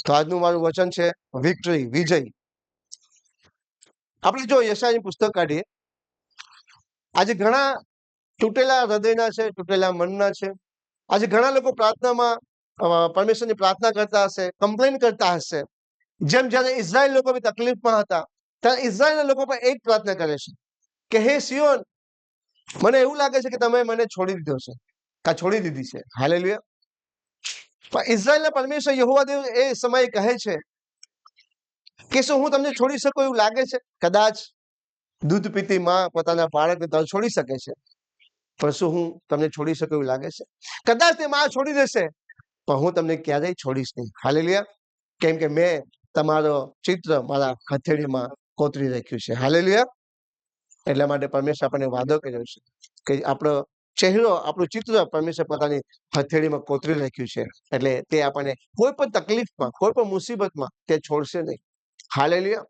તો આજનું મારું વચન છે વિક્ટરી, વિજય. આપણે જો યશાયાની પુસ્તક કાઢીએ, આજે ઘણા તૂટેલા હૃદયના છે, તૂટેલા મનના છે. આજે ઘણા લોકો પ્રાર્થનામાં પરમેશ્વરની પ્રાર્થના કરતા હશે, કમ્પ્લેન કરતા હશે. જેમ જ્યારે ઇઝરાયલ લોકો બી તકલીફમાં હતા, ત્યારે ઇઝરાયલના લોકો પણ એક પ્રાર્થના કરે છે કે હે સિયોન, મને એવું લાગે છે કે તમે મને છોડી દીધો છે, કા છોડી દીધી છે. હાલેલુયા. પણ ઇઝરાયલના પરમેશ્વર યહોવા દેવ એ સમયે કહે છે કે શું હું તમને છોડી શકું એવું લાગે છે? કદાચ દૂધ પીતી માં પોતાના બાળકને તો છોડી શકે છે, પણ શું હું તમને છોડી શકું એવું લાગે છે? કદાચ તે માં છોડી દેશે, પણ હું તમને ક્યારેય છોડીશ નહીં. હાલેલુયા. કેમ કે મેં તમારો ચિત્ર મારા હથેળીમાં કોતરી રાખ્યું છે. હાલેલુયા. એટલા માટે પરમેશ્વર આપણને વાદો કર્યો છે કે આપણો ચહેરો, આપણું ચિત્ર પરમેશ્વર પોતાની હથેળીમાં કોતરી રાખ્યું છે. એટલે તે આપણને કોઈ પણ તકલીફમાં, કોઈ પણ મુસીબતમાં તે છોડશે નહીં. હાલેલુયા.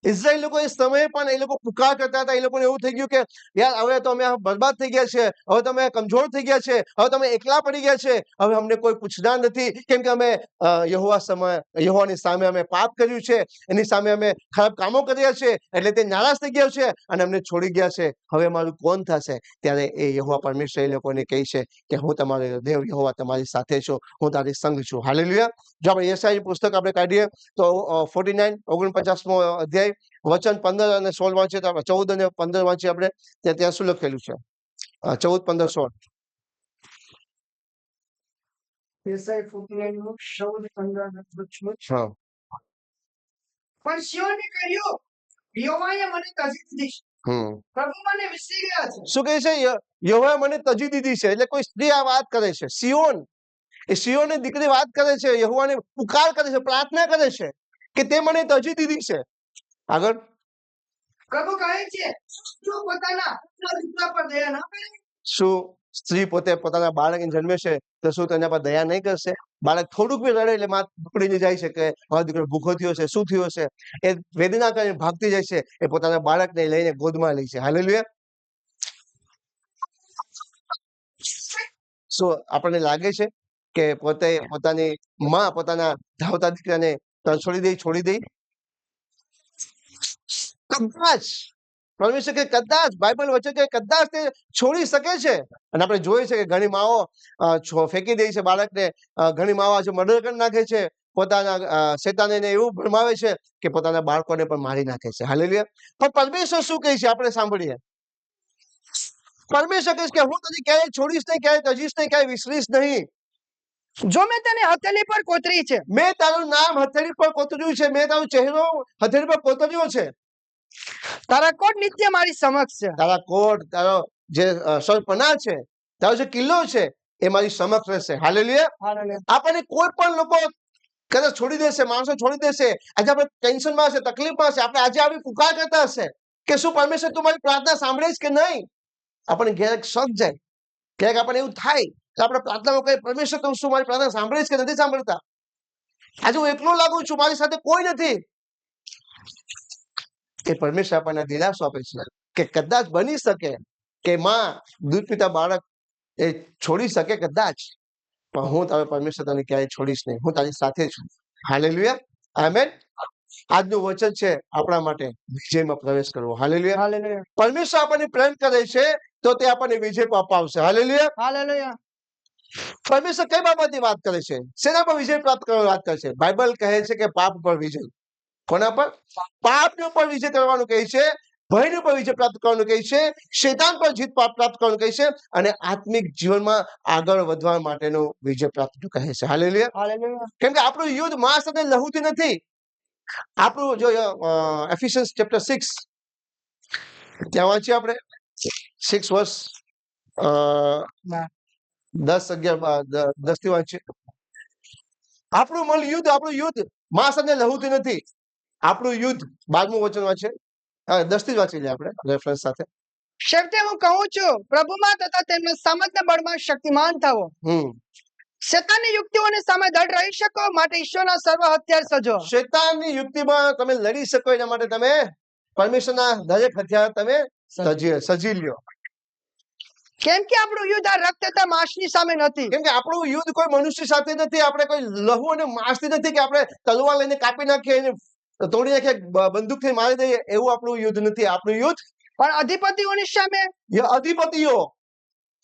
ઇઝરાયલ લોકો એ સમયે પણ એ લોકો પુકાર કરતા હતા. એ લોકોને એવું થઈ ગયું કે યાર હવે તો અમે બરબાદ થઈ ગયા છે, હવે તમે કમજોર થઈ ગયા છે, હવે તમે એકલા પડી ગયા છે, હવે અમને કોઈ પૂછનાર નથી, કેમ કે અમે યહોવાની સામે અમે પાપ કર્યું છે, એની સામે અમે ખરાબ કામો કર્યા છે, એટલે તે નારાજ થઈ ગયા છે અને અમને છોડી ગયા છે. હવે અમારું કોણ થશે? ત્યારે એ યહોવા પરમેશ્વર એ લોકોને કહે છે કે હું તમારો દેવ યહોવા તમારી સાથે છું, હું તારી સંગ છું. હાલેલુયા. જો આપણે યશાયાની પુસ્તક આપણે કાઢીએ તો 49 49મો અધ્યાય વચન 15 અને 16 વાંચીએ તો 14 અને 15 વાંચીએ આપણે, ત્યાં શું લખેલું છે? 14, 15, 16. યશાયા 49 નું 14, 15 અને 16. હા. પણ સિયોને કહ્યું, યહોવાએ મને તજી દીધી છે, પ્રભુ મને વિસરી ગયા છે. શું કહે છે? યહોવાએ મને તજી દીધી છે. એટલે કોઈ સ્ત્રી આ વાત કરે છે. સિયોન, એ સિયોનની દીકરી વાત કરે છે, યહોવાને પુકાર કરે છે, પ્રાર્થના કરે છે કે તે મને તજી દીધી છે. આગળ પ્રભુ કહે છે, શું પોતાના દીકરા પર દયા ન કરે? શું સ્ત્રી પોતે પોતાના બાળકને જન્મે છે તો શું તેના પર દયા નહીં કરશે? બાળક થોડુંક બી રડે એટલે માં પકડીને જાય છે કે મારો દીકરો ભૂખો થયો છે, શું થયો છે? એ વેદના કરીને ભાગતી જાય છે, એ પોતાના બાળકને લઈને ગોદમાં લે છે. હાલેલુયા. શું આપણને લાગે છે કે પોતે પોતાની માં પોતાના ધાવતા દીકરાને છોડી દે? કદાચ પરમેશ્વર કે કદાચ, બાઇબલ વચ્ચે કે કદાચ તે છોડી શકે છે. અને આપણે જોઈએ છે કે ઘણી માઓ ફેંકી દે છે બાળકને, ઘણી માઓ આજે મર્ડર કરી નાખે છે, પોતાના શેતાનને એવું ભરમાવે છે કે પોતાના બાળકોને પણ મારી નાખે છે. હાલેલુયા. પણ પરમેશ્વર શું કહે છે આપણે સાંભળીએ. પરમેશ્વર કહે છે કે હું તને ક્યારેય છોડીશ નહીં, ક્યારેય તજીશ નહીં, ક્યારેય વિસરીશ નહીં. જો મેં તને હથેળી પર કોતરી છે, મેં તારું નામ હથેળી પર કોતર્યું છે, મેં તારો ચહેરો હથેળી પર કોતર્યો છે. તારા કોટ નિત્ય મારી સમક્ષ છે. તારા કોટ, તારો જે સરપના છે, તારો જે કિલ્લો છે, એ મારી સમક્ષ રહેશે. હાલેલુયા. આપણને કોઈ પણ લોકો કદાચ છોડી દેશે, માણસો છોડી દેશે, આજે આપણે ટેન્શનમાં હશે, તકલીફમાં હશે, આપણે આજે આવી પુકાર કરતા હશે કે શું પરમેશ્વર તું મારી પ્રાર્થના સાંભળીશ કે નહીં? આપણને ક્યારેક શક જાય, ક્યારેક આપણને એવું થાય કે આપણે પ્રાર્થનામાં કહીએ પરમેશ્વર તું શું મારી પ્રાર્થના સાંભળીશ કે નથી સાંભળતા? આજે હું એકલો લાગુ છું, મારી સાથે કોઈ નથી. એ પરમેશ્વર આપણને દિલાસો આપે છે કે કદાચ બની શકે કે માં દૂધ પીતા બાળક એ છોડી શકે કદાચ, પણ હું તારો પરમેશ્વર તને ક્યારેય છોડીશ નહીં, હું તારી સાથે છું. હાલેલુયા. આમેન. આજનું વચન છે આપણા માટે વિજયમાં પ્રવેશ કરવો. હાલેલુયા. પરમેશ્વર આપણને પ્રેમ કરે છે તો તે આપણને વિજય અપાવશે. હાલેલુયા. પરમેશ્વર કઈ બાબતની વાત કરે છે? શેના પર વિજય પ્રાપ્ત કરવાની વાત કરે છે? બાઇબલ કહે છે કે પાપ પર વિજય. કોના પર? પાપની ઉપર વિજય કરવાનું કહે છે, ભયની ઉપર વિજય પ્રાપ્ત કરવાનું કહે છે, શૈતાન પર જીત પ્રાપ્ત કરવાનું કહે છે, અને આત્મિક જીવનમાં આગળ વધવા માટેનો વિજય પ્રાપ્ત કહે છે. હાલેલુયા. કેમ કે આપણું યુદ્ધ માંસ અને લહુથી નથી. આપણું જો એફિશિયન્સ ચેપ્ટર 6 ત્યાં વાંચીએ આપણે 6 વર્ષ 10 થી વાંચીએ. આપણું યુદ્ધ માંસ અને લહુથી નથી. આપણું યુદ્ધ 12મું વચન વાંચે, 10 થી જ વાંચી લે આપણે રેફરન્સ સાથે. છેવટે હું કહું છું, પ્રભુમાં તથા તેમના સામર્થ્ય બળમાં શક્તિમાન થવો. શેતાનની યુક્તિઓની સામે દઢ રહી શકો, માટે ઈશ્વરના સર્વ હથિયાર સજો. શેતાનની યુક્તિમાં તમે લડી શકો એના માટે તમે પરમેશ્વરના દરેક હથિયાર તમે સજી લ્યો. કેમ કે આપણું યુદ્ધ આ રક્ત તથા માંસની સામે નથી, કેમ કે આપણું યુદ્ધ કોઈ મનુષ્ય સાથે નથી, આપણે કોઈ લહુ અને માંસથી નથી કે આપણે તલવાર લઈને કાપી નાખીએ, એને તોડી નાખીએ, બંદૂકથી મારી દઈએ, એવું આપણું યુદ્ધ નથી. આપણું યુદ્ધ પણ અધિપતિઓની સામે, અધિપતિઓ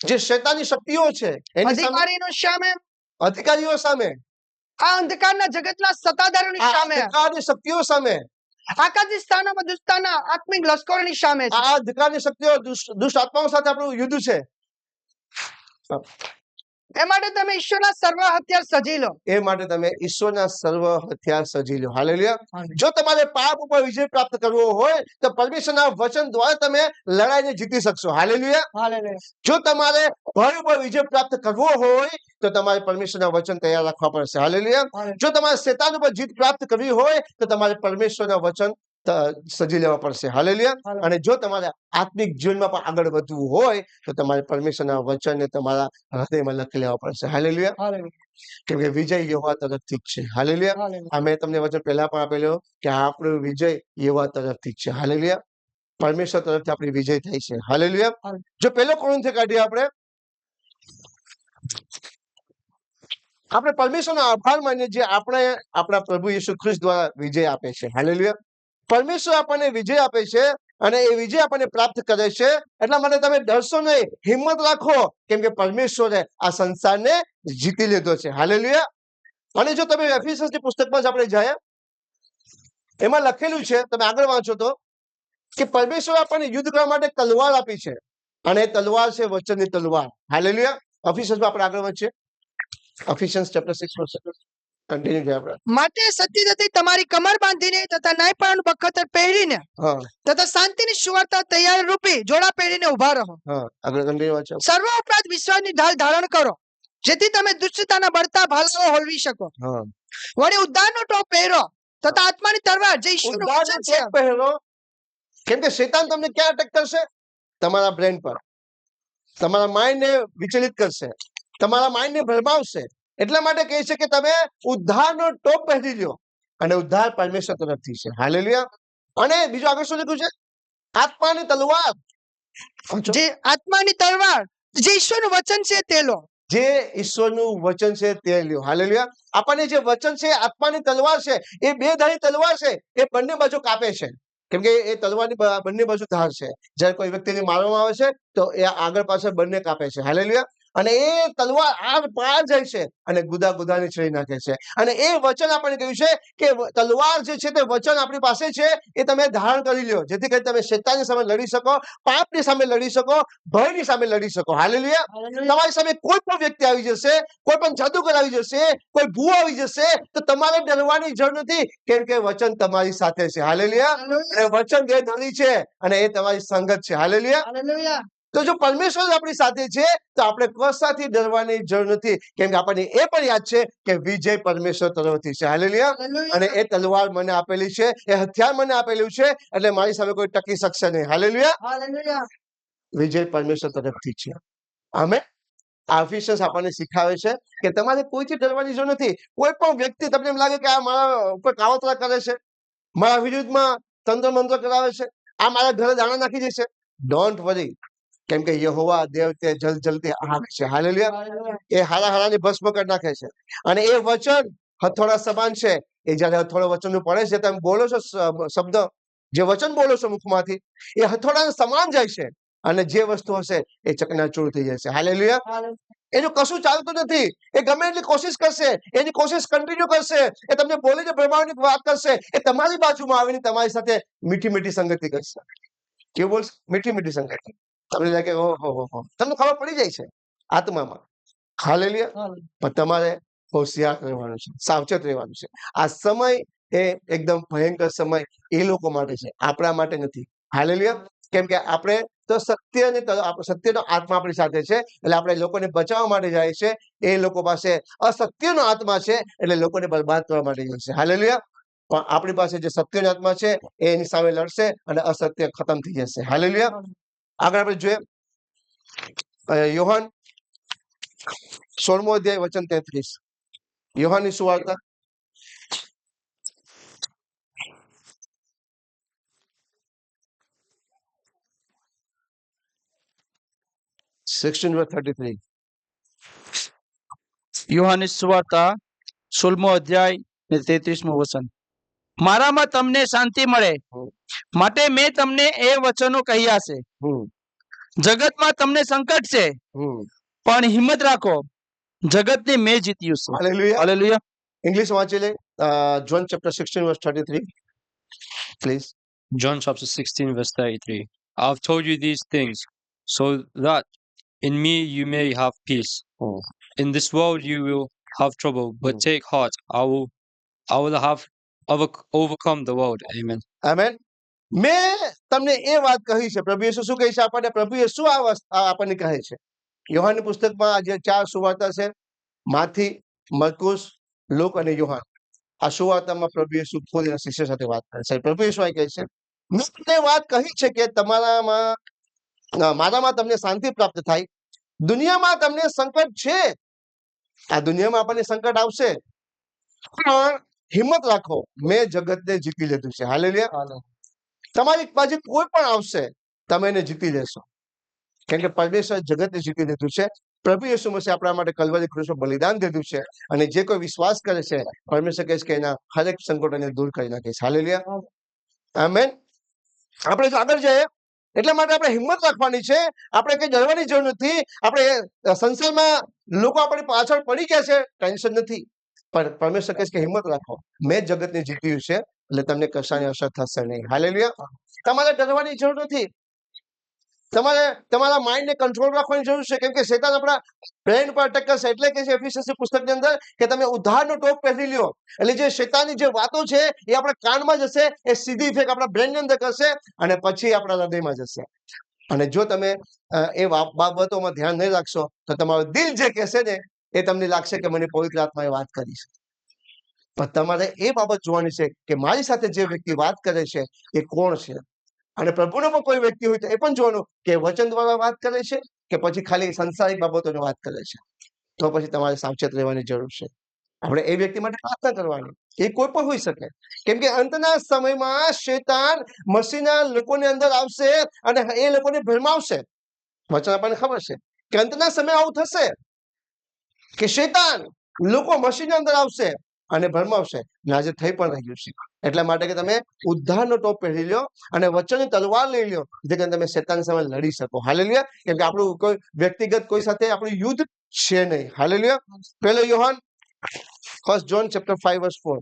જે શૈતાની શક્તિઓ છે એની સામે, અધિકારીનો સામે, અધિકારીઓ સામે, આ અંધકારના જગતના સત્તાધારોની આ સામે, અંધકારની શક્તિઓ સામે, આકાશી સ્થાનોમાં દુષ્ટના આત્મિક લશ્કરોની સામે છે. આ અંધકારની શક્તિઓ દુષ્ટ આત્માઓ સાથે આપણું યુદ્ધ છે. એ માટે તમે ઈશ્વરના સર્વ હથિયાર સજી લો. એ માટે તમે ઈશ્વરના સર્વ હથિયાર સજી લો. હાલેલુયા. જો તમારે પાપ ઉપર વિજય પ્રાપ્ત કરવો હોય તો પરમેશ્વરના વચન દ્વારા તમે લડાઈને જીતી શકશો. હાલેલુયા. જો તમારે ભય ઉપર વિજય પ્રાપ્ત કરવો હોય તો તમારે પરમેશ્વરના વચન તૈયાર રાખવા પડશે. હાલેલુયા. જો તમારે શેતાન ઉપર જીત પ્રાપ્ત કરવી હોય તો તમારે પરમેશ્વરના વચન સજી લેવા પડશે. હાલેલુયા. અને જો તમારે આત્મિક જીવનમાં પણ આગળ વધવું હોય તો તમારે પરમેશ્વરના વચનને તમારા હૃદયમાં લખી લેવા પડશે. હાલેલુયા. કેમ કે વિજય યહોવા તરફથી જ છે. હાલેલુયા. આ મેં તમને વચન પહેલા પણ આપેલો કે આપણો વિજય યહોવા તરફથી જ છે. હાલેલુયા. પરમેશ્વર તરફથી આપણી વિજય થાય છે. હાલેલુયા. જો પહેલો કોરિન્થીયો કાઢીએ આપણે પરમેશ્વરનો આભાર માનીએ જે આપણે આપણા પ્રભુ યેસુ ખ્રિસ્ત દ્વારા વિજય આપે છે. હાલેલુયા. પરમેશ્વર આપણને વિજય આપે છે અને એ વિજય આપણને પ્રાપ્ત કરે છે. એટલા માટે તમે ડરશો નહીં, હિંમત રાખો, કેમ કે પરમેશ્વરે આ સંસારને જીતી લીધો છે. હાલેલુયા. અને જો તમે એફેસસની પુસ્તકમાં જ આપણે જાય, એમાં લખેલું છે, તમે આગળ વાંચો તો, કે પરમેશ્વર આપણને યુદ્ધ કરવા માટે તલવાર આપી છે અને તલવાર છે વચનની તલવાર. હાલેલુયા. એફેસસમાં આપણે આગળ વધીએ. એફિશિયન્સ ચેપ્ટર 6 કન્ટિન્યુ છે આપણે. માટે સત્યથી તમારી કમર બાંધીને તથા ન્યાયપરાનું બખતર પહેરીને તથા શાંતિની સુવાર્તા તૈયાર રૂપી જોડા પહેરીને ઉભા રહો. આગળ કન્ટિન્યુ વાંચો. સર્વ ઉપરાંત વિશ્વાસની ઢાલ ધારણ કરો જેથી તમે દુષ્ટતાના બળતા ભાલાઓ હોલવી શકો. વળી ઉદ્ધારનો ટોપ પહેરો તથા આત્માની તલવાર જે ઈશ્વરનું વચન છે પહેરો. કેમ કે શૈતાન તમને ક્યાં અટેક કરશે? તમારા બ્રેન પર, તમારા માઇન્ડને વિચલિત કરશે, તમારા માઇન્ડને ભરમાવશે. એટલા માટે કહે છે કે તમે ઉદ્ધારનો ટોપ પહેરી લો અને ઉદ્ધાર પરમેશ્વર તરફથી છે. હાલેલુયા. અને બીજું આગળ શું લખ્યું છે? આત્માની તલવાર, જે આત્માની તલવાર જે ઈશ્વરનું વચન છે તે લો. જે ઈશ્વરનું વચન છે તે લ્યો. હાલેલુયા. આપણને જે વચન છે આત્માની તલવાર છે, એ બે ધારી તલવાર છે, એ બંને બાજુ કાપે છે. કેમ કે એ તલવારની બંને બાજુ ધાર છે. જ્યારે કોઈ વ્યક્તિને મારવામાં આવે છે તો એ આગળ પાછળ બંને કાપે છે. હાલેલુયા. અને એ તલવાર આર પાર જાય છે અને ગુદા ગુદાને છેડી નાખે છે. અને એ વચન આપણને કહ્યું છે કે તલવાર જે છે તે વચન આપણી પાસે છે, એ તમે ધારણ કરી લ્યો, જેથી કરી તમે શૈતાનની સામે લડી શકો, પાપની સામે લડી શકો, ભયની સામે લડી શકો. હાલેલુયા. તમારી સામે કોઈ પણ વ્યક્તિ આવી જશે, કોઈ પણ જાદુગર આવી જશે, કોઈ ભૂવો આવી જશે, તો તમારે ડરવાની જરૂર નથી, કેમ કે વચન તમારી સાથે છે. હાલેલુયા. અને વચન દેહધારી છે અને એ તમારી સંગત છે. હાલેલુયા. તો જો પરમેશ્વર આપણી સાથે છે તો આપણે કશાથી ડરવાની જરૂર નથી, કેમ કે આપણને એ પણ યાદ છે કે વિજય પરમેશ્વર તરફથી છે. હાલેલુયા. અને એ તલવાર મને આપેલી છે, એ હથિયાર મને આપેલું છે, એટલે મારી સામે કોઈ ટકી શકશે નહીં. હાલેલુયા. વિજય પરમેશ્વર તરફથી છે. આમે એફિશિયન્સ આપણને શીખાવે છે કે તમારે કોઈથી ડરવાની જરૂર નથી. કોઈ પણ વ્યક્તિ તમને એમ લાગે કે આ મારા ઉપર કાવતરા કરે છે, મારા વિરુદ્ધમાં તંત્ર મંત્ર કરાવે છે, આ મારા ઘરે દાણા નાખી દેશે, ડોન્ટ વરી, કેમ કે યહોવા દેવ તે જલજલતી આગ છે. હાલેલુયા. એ હારા હારાની ભસ્મ કરી નાખે છે. અને એ વચન હથોડા સમાન છે. એ જયારે હથોડો વચનનું પડે છે, તમે બોલો છો શબ્દ, જે વચન બોલો છો મુખમાંથી, એ હથોડાને સમાન જાય છે અને જે વસ્તુ હશે એ ચકનાચૂર થઈ જશે. હાલેલુયા. એનું કશું ચાલતું નથી. એ ગમે એટલી કોશિશ કરશે, એની કોશિશ કન્ટિન્યુ કરશે, એ તમને બોલીને ભરમાવાની વાત કરશે, એ તમારી બાજુમાં આવીને તમારી સાથે મીઠી મીઠી સંગતિ કરશે. કેવું બોલશે? મીઠી મીઠી સંગતિ. તમને લાગે ઓહો, તમને ખબર પડી જાય છે આત્મામાં. હાલેલુયા. પણ તમારે હોશિયાર રહેવાનું છે, સાવચેત રહેવાનું છે. આ સમય એ એકદમ ભયંકર સમય એ લોકો માટે છે, આપણા માટે નથી. હાલેલુયા. કેમ કે આપણે તો સત્યનો આત્મા આપણી સાથે છે, એટલે આપણે લોકોને બચાવવા માટે જાય છે. એ લોકો પાસે અસત્યનો આત્મા છે, એટલે લોકોને બરબાદ કરવા માટે જાય છે. હાલેલુયા. પણ આપણી પાસે જે સત્યનો આત્મા છે એ એની સામે લડશે અને અસત્ય ખતમ થઈ જશે. હાલેલુયા. આગળ આપણે જોઈએ યોહાન 16મો અધ્યાય વચન 33. યોહાનની સુવાર્તા 16 verse 33. યોહાનની સુવાર્તા 16મો અધ્યાય ને 33મું વચન. મારામાં તમને શાંતિ મળે માટે મેં તમને એ વચનો કહ્યા છે. હમ જગતમાં તમને સંકટ છે, હમ પણ હિંમત રાખો, જગતને મેં જીત્યું છે. Hallelujah. હાલેલુયા. English વાંચી લે. John chapter 16 verse 33. Please. John chapter 16, verse 33. I have told you these things so that in me you may have peace. Oh. In this world you will have trouble, but take heart. I will have overcome the world. Amen. Amen. મેં તમને એ વાત કહી છે. પ્રભુ યેસુ શું કહે છે આપણને? પ્રભુ યેસુ આ આપણને કહે છે. યોહાનની પુસ્તકમાં આજે 4 સુવાર્તા છે. માથી, મરકુસ, લૂક અને યોહાન. આ સુવાર્તામાં પ્રભુ યેસુ ખુદ એના શિષ્ય સાથે વાત કરે છે. પ્રભુ યેસુ આ કહે છે, મેં તમને વાત કહી છે કે મારામાં તમને શાંતિ પ્રાપ્ત થાય. દુનિયામાં તમને સંકટ છે. આ દુનિયામાં આપણને સંકટ આવશે, પણ હિંમત રાખો, મેં જગતને જીતી લીધું છે. હાલેલુયા. તમારી બાજુ કોઈ પણ આવશે, તમે એને જીતી લેશો, કેમ કે પરમેશ્વર જગતને જીતી લીધું છે. પ્રભુ યેસુ મસીહ આપણા માટે કલ્વરી ક્રુસ પર બલિદાન દીધું છે, અને જે કોઈ વિશ્વાસ કરે છે, પરમેશ્વર કહે છે કે એના હરેક સંકટોને દૂર કરી નાખે છે. હાલેલુયા. આમેન. આપણે જો આગળ જઈએ, એટલા માટે આપણે હિંમત રાખવાની છે. આપણે કઈ ડરવાની જરૂર નથી. આપણે સંસારમાં લોકો આપણી પાછળ પડી ગયા છે, ટેન્શન નથી, પણ પરમેશ્વર કહે છે કે હિંમત રાખો, મેં જગતને જીત્યું છે, એટલે તમને કશાની અસર થશે નહીં. હાલેલુયા. તમારે ડરવાની જરૂર નથી. તમારે તમારા માઇન્ડને કંટ્રોલ રાખવાની જરૂર છે, કેમ કે શેતાન આપણા બ્રેન પર અટેક કરશે. એટલે કે છે એફિસિયન્સી પુસ્તકની અંદર કે તમે ઉદ્ધારનો ટોપ પહેરી લ્યો. એટલે જે શેતાનની જે વાતો છે એ આપણા કાનમાં જશે, એ સીધી ઇફેક્ટ આપણા બ્રેનની અંદર કરશે, અને પછી આપણા હૃદયમાં જશે. અને જો તમે એ બાબતોમાં ધ્યાન નહીં રાખશો, તો તમારું દિલ જે કહેશે ને, એ તમને લાગશે કે મને પવિત્ર આત્માએ વાત કરી છે. પણ તમારે એ બાબત જોવાની છે કે મારી સાથે જે વ્યક્તિ વાત કરે છે એ કોણ છે. અને પ્રભુનો પણ કોઈ વ્યક્તિ હોય તો એ પણ જોવાનું કે વચન દ્વારા વાત કરે છે કે પછી ખાલી સંસારિક બાબતોની વાત કરે છે. તો પછી તમારે સાવચેત રહેવાની જરૂર છે. આપણે એ વ્યક્તિ માટે પ્રાર્થના કરવાની. એ કોઈ પણ હોઈ શકે, કેમ કે અંતના સમયમાં શેતાન મસીહના લોકોની અંદર આવશે અને એ લોકોને ભરમાવશે. વચન આપણને ખબર છે કે અંતના સમય આવું થશે કે શેતાન લોકો મસીહની અંદર આવશે અને ભરમાવશે. આજે થઈ પણ રહ્યું છે. એટલા માટે કે તમે ઉદ્ધારનો ટોપ પહેરી લ્યો અને વચનની તલવાર લઈ લ્યો, જે તમે શેતાન સામે લડી શકો. હાલેલુયા. કેમ કે આપણું કોઈ વ્યક્તિગત કોઈ સાથે આપણું યુદ્ધ છે નહીં. હાલેલુયા. પહેલો યોહાન 1 John chapter 5 verse 4.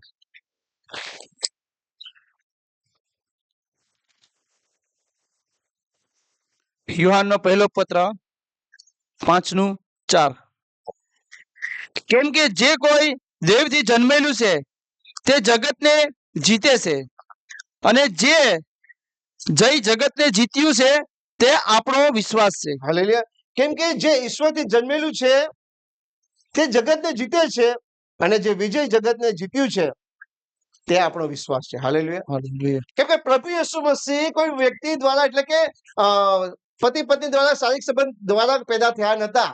યોહાનનો પહેલો પત્ર 5:4. કેમ કે જે કોઈ દેવથી જન્મેલું છે તે જગતને જીતે છે, અને જે જગતને જીત્યું છે તે આપણો વિશ્વાસ છે. હાલેલુયા. કેમ કે જે ઈશ્વરથી જન્મેલું છે તે જગતને જીતે છે, અને જે વિજય જગતને જીત્યું છે તે આપણો વિશ્વાસ છે. હાલેલુયા. કેમ કે પ્રભુ યેસુ મસીહ કોઈ વ્યક્તિ દ્વારા, એટલે કે પતિ પત્ની દ્વારા શારીરિક સંબંધ દ્વારા પેદા થયા નતા.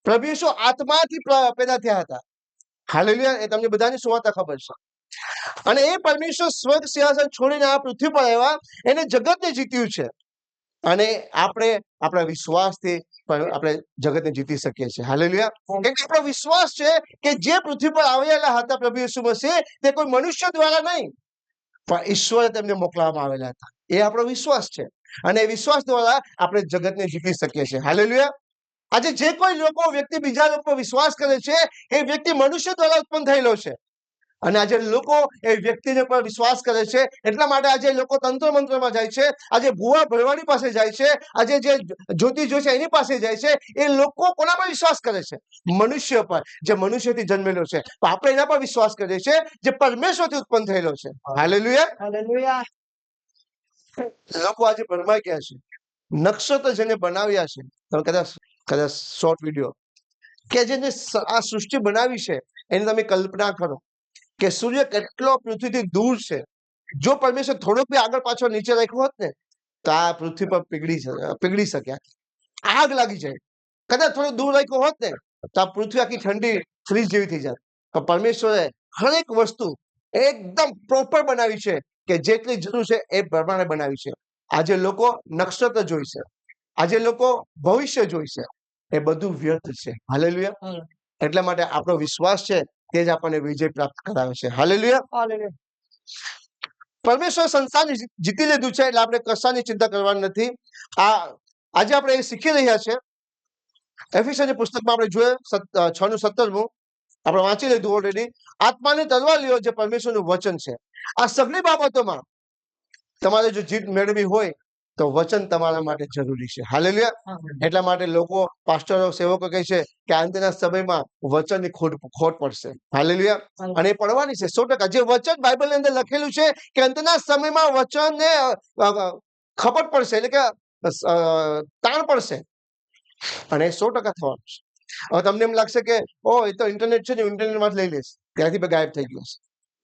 પ્રભુ યેસુ આત્માથી પેદા થયા હતા. હાલેલુયા. એ તમને બધાની સુવાર્તા ખબર છે. અને એ પરમેશ્વર સ્વર્ગ સિંહાસન છોડીને આ પૃથ્વી પર આવ્યા, એને જગતને જીત્યું છે, અને આપણે આપણા વિશ્વાસથી આપણે જગતને જીતી શકીએ છીએ. હાલેલુયા. કેમ કે આપણો વિશ્વાસ છે કે જે પૃથ્વી પર આવેલા હતા પ્રભુ યેસુ મસીહ, તે કોઈ મનુષ્ય દ્વારા નહીં, પણ ઈશ્વરે તેમને મોકલવામાં આવેલા હતા. એ આપણો વિશ્વાસ છે, અને એ વિશ્વાસ દ્વારા આપણે જગતને જીતી શકીએ છીએ. હાલેલુયા. આજે જે કોઈ લોકો વ્યક્તિ બીજા લોકો વિશ્વાસ કરે છે, એ વ્યક્તિ મનુષ્ય દ્વારા ઉત્પન્ન થયેલો છે, અને આજે લોકો એ વ્યક્તિને પર વિશ્વાસ કરે છે. એટલા માટે આજે લોકો તંત્ર મંત્રમાં જાય છે, આજે ભુવા ભરવાડી પાસે જાય છે, આજે જે જ્યોતિષ છે એની પાસે જાય છે. એ લોકો કોના પર વિશ્વાસ કરે છે? મનુષ્ય પર, જે મનુષ્યથી જન્મેલો છે. તો આપણે એના પર વિશ્વાસ કરીએ છીએ જે પરમેશ્વરથી ઉત્પન્ન થયેલો છે. હાલેલુયા. હાલેલુયા. લોકો આજે ભરમાઈ ગયા છે. નક્ષત્ર જેને બનાવ્યા છે, તમે કદાચ શોર્ટ વિડીયો કે જેને આ સૃષ્ટિ બનાવી છે, એની તમે કલ્પના કરો કે સૂર્ય કેટલો પૃથ્વીથી દૂર છે. જો પરમેશ્વર થોડોક બી આગળ પાછળ નીચે રાખ્યો હોત ને, તો આ પૃથ્વી પર પીગળી શક્યા, આગ લાગી જાય. કદાચ થોડું દૂર રાખ્યો હોત ને, તો આ પૃથ્વી આખી ઠંડી ફ્રીજ જેવી થઈ જાય. પણ પરમેશ્વરે હરેક વસ્તુ એકદમ પ્રોપર બનાવી છે, કે જેટલી જરૂર છે એ પ્રમાણે બનાવી છે. આજે લોકો નક્ષત્ર જોઈ છે, આજે લોકો ભવિષ્ય જોઈ છે, એ બધું વ્યર્થ છે. હાલેલુયા. એટલા માટે આપણો વિશ્વાસ છે તે જ આપણને વિજય પ્રાપ્ત કરાવે છે. હાલેલુયા. પરમેશ્વર સંસારને જીતી લીધું છે એટલે આપણે કશાની ચિંતા કરવાની નથી. આજે આપણે એ શીખી રહ્યા છે. એફેસની પુસ્તકમાં આપણે જોઈએ 6:17 આપણે વાંચી લીધું ઓલરેડી. આત્માની તલવાર લ્યો જે પરમેશ્વરનું વચન છે. આ સગળી બાબતોમાં તમારે જો જીત મેળવી હોય તો વચન તમારા માટે જરૂરી છે. હાલેલુયા. એટલા માટે લોકો પાસ્ટરો સેવકો કહે છે કે અંતના સમયમાં વચનની ખોટ પડશે. હાલેલુયા. અને એ પડવાની છે 100%. જે વચન બાઇબલની અંદર લખેલું છે કે અંતના સમયમાં વચનને ખપત પડશે એટલે કે તાણ પડશે અને 100% થવાનું છે. હવે તમને એમ લાગશે કે એ તો ઇન્ટરનેટ છે ને, ઇન્ટરનેટ માંથી લઈ લઈશ, ત્યાંથી ગાયબ થઈ ગયું છે.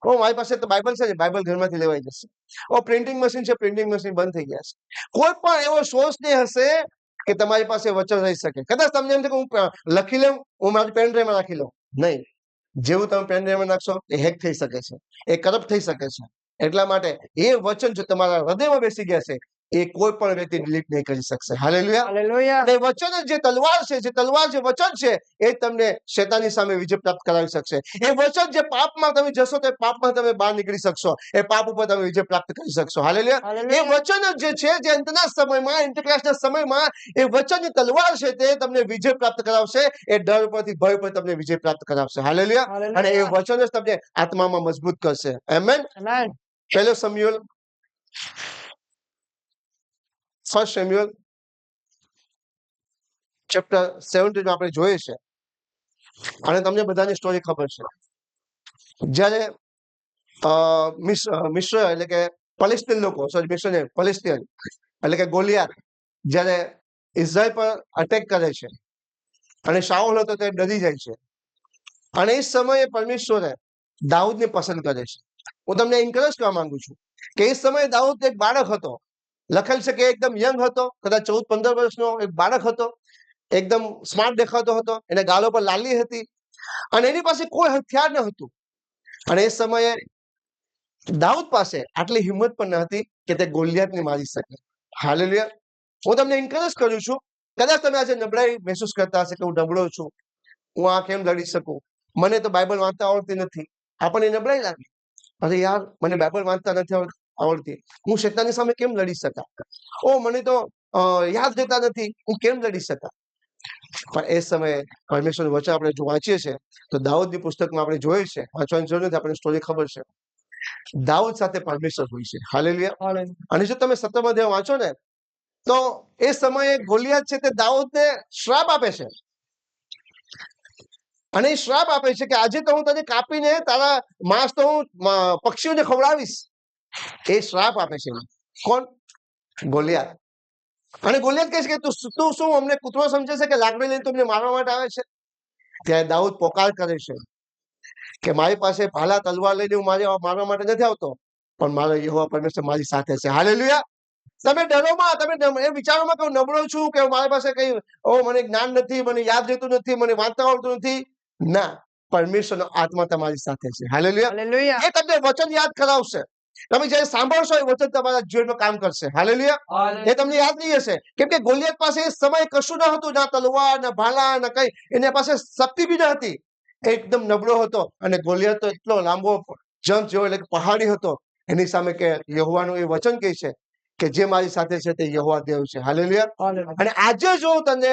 મારી પાસે તો બાઇબલ છે ને, બાઇબલ ઘરમાંથી લેવાઈ જશે. પ્રિન્ટિંગ મશીન છે, પ્રિન્ટિંગ મશીન બંધ થઈ ગયા છે. કોઈ પણ એવો સોર્સ નહીં હશે કે તમારી પાસે વચન રહી શકે. કદાચ તમને એમ છે કે હું લખી લઉં, હું મારી પેન ડ્રાઈવમાં રાખી લઉં. નહીં, જેવું તમે પેન ડ્રાઈવમાં નાખશો એ હેક થઈ શકે છે, એ કરપ્ટ થઈ શકે છે. એટલા માટે એ વચન જો તમારા હૃદયમાં બેસી ગયા છે એ કોઈ પણ વ્યક્તિ ડિલીટ નહીં કરી શકશે. હાલેલુયા. અને વચન જે તલવાર છે, જે વચન છે એ તમને શેતાનની સામે વિજય પ્રાપ્ત કરાવી શકશે. એ વચન જે પાપમાં તમે જશો તો પાપમાં તમે બહાર નીકળી શકશો, એ પાપ ઉપર તમે વિજય પ્રાપ્ત કરી શકશો. હાલેલુયા. એ વચન જે છે, જે અંતના સમયમાં, ઇન્ટરક્લાસના સમયમાં એ વચનની તલવાર છે તે તમને વિજય પ્રાપ્ત કરાવશે. એ ડર પરથી ભય પર તમને વિજય પ્રાપ્ત કરાવશે. હાલેલુયા. અને એ વચન જ તમને આત્મામાં મજબૂત કરશે. આમેન. પહેલો શમૂએલ 1 શમૂએલ ચેપ્ટર 17 આપણે જોઈએ છે. અને તમને બધાની સ્ટોરી ખબર છે. જ્યારે મિશ્ર એટલે કે પેલેસ્ટીન લોકો, પેલેસ્ટીન એટલે કે ગોલિયાત જ્યારે ઇઝરાયલ પર અટેક કરે છે અને શાઉલ હતો તે ડરી જાય છે. અને એ સમયે પરમેશ્વરે દાઉદને પસંદ કરે છે. હું તમને એન્કરેજ કરવા માંગુ છું કે એ સમયે દાઉદ એક બાળક હતો. લખેલ છે કે એકદમ યંગ હતો, કદાચ 14-15 વર્ષનો એક બાળક હતો. એકદમ સ્માર્ટ દેખાતો હતો, એને ગાલો પર લાલી હતી અને એની પાસે કોઈ હથિયાર ન હતું. અને એ સમયે દાઉદ પાસે આટલી હિંમત પણ ન હતી કે તે ગોલિયાતને મારી શકે. હાલેલુયા. હું તમને એન્કરેજ કરું છું. કદાચ તમે આજે નબળાઈ મહેસૂસ કરતા હશે કે હું નબળો છું, હું આ કેમ લડી શકું, મને તો બાઇબલ વાંચતા આવડતી નથી. આપણને નબળાઈ લાગે, અરે યાર મને બાઇબલ વાંચતા નથી આવડતી, હું શેતાનની સામે કેમ લડી શકા? મને તો યાદ રહેતા નથી, હું કેમ લડી શકા? પણ એ સમયે પરમેશ્વરનું વચન આપણે જો વાંચીએ છીએ તો દાઉદની પુસ્તકમાં આપણે જોઈએ છે, વાંચવાની જરૂર નથી, આપણને સ્ટોરી ખબર છે. દાઉદ સાથે પરમેશ્વર હોય છે. હાલેલુયા. અને જો તમે 17 અધ્યાય વાંચો ને તો એ સમયે ગોલિયાત છે તે દાઉદને શ્રાપ આપે છે. અને એ શ્રાપ આપે છે કે આજે તો હું તને કાપીને તારા માંસ તો હું પક્ષીઓને ખવડાવીશ. એ શ્રાપ આપે છે. કોણ? ગોલિયાત. અને ગોલિયાત કહે છે કે તું શું અમને કૂતરો સમજે છે કે લાકડી લઈને તમને મારવા માટે આવે છે? ત્યારે દાઉદ પોકાર કરે છે કે મારી પાસે ભાલા તલવાર લઈને હું મારવા માટે નથી આવતો, પણ મારો યહોવા પરમેશ્વર મારી સાથે છે. હાલેલુયા. તમે ડરોમાં, તમે એ વિચારોમાં કે હું નબળો છું, કે મારી પાસે કઈ મને જ્ઞાન નથી, મને યાદ રહેતું નથી, મને વાંચતા આવડતું નથી. ના, પરમેશ્વરનો આત્મા તમારી સાથે છે. હાલેલુયા. એ તમને વચન યાદ કરાવશે. તમે જયારે સાંભળશો એ વચન તમારા જીવનમાં કામ કરશે. હાલેલુયા. એ તમને યાદ નહીં હશે, કેમ કે ગોલિયાત પાસે એ સમય કશું ન હતું, ના તલવાર, ના ભાલા, ના કઈ. એની પાસે શક્તિ બી ન હતી. એકદમ નબળો હતો. અને ગોલિયાત તો એટલો લાંબો જંપ જેવો એટલે પહાડી હતો. એની સામે કે યહોવાનું એ વચન કહે છે કે જે મારી સાથે છે તે યહોવા દેવ છે. હાલેલુયા. અને આજે જો તને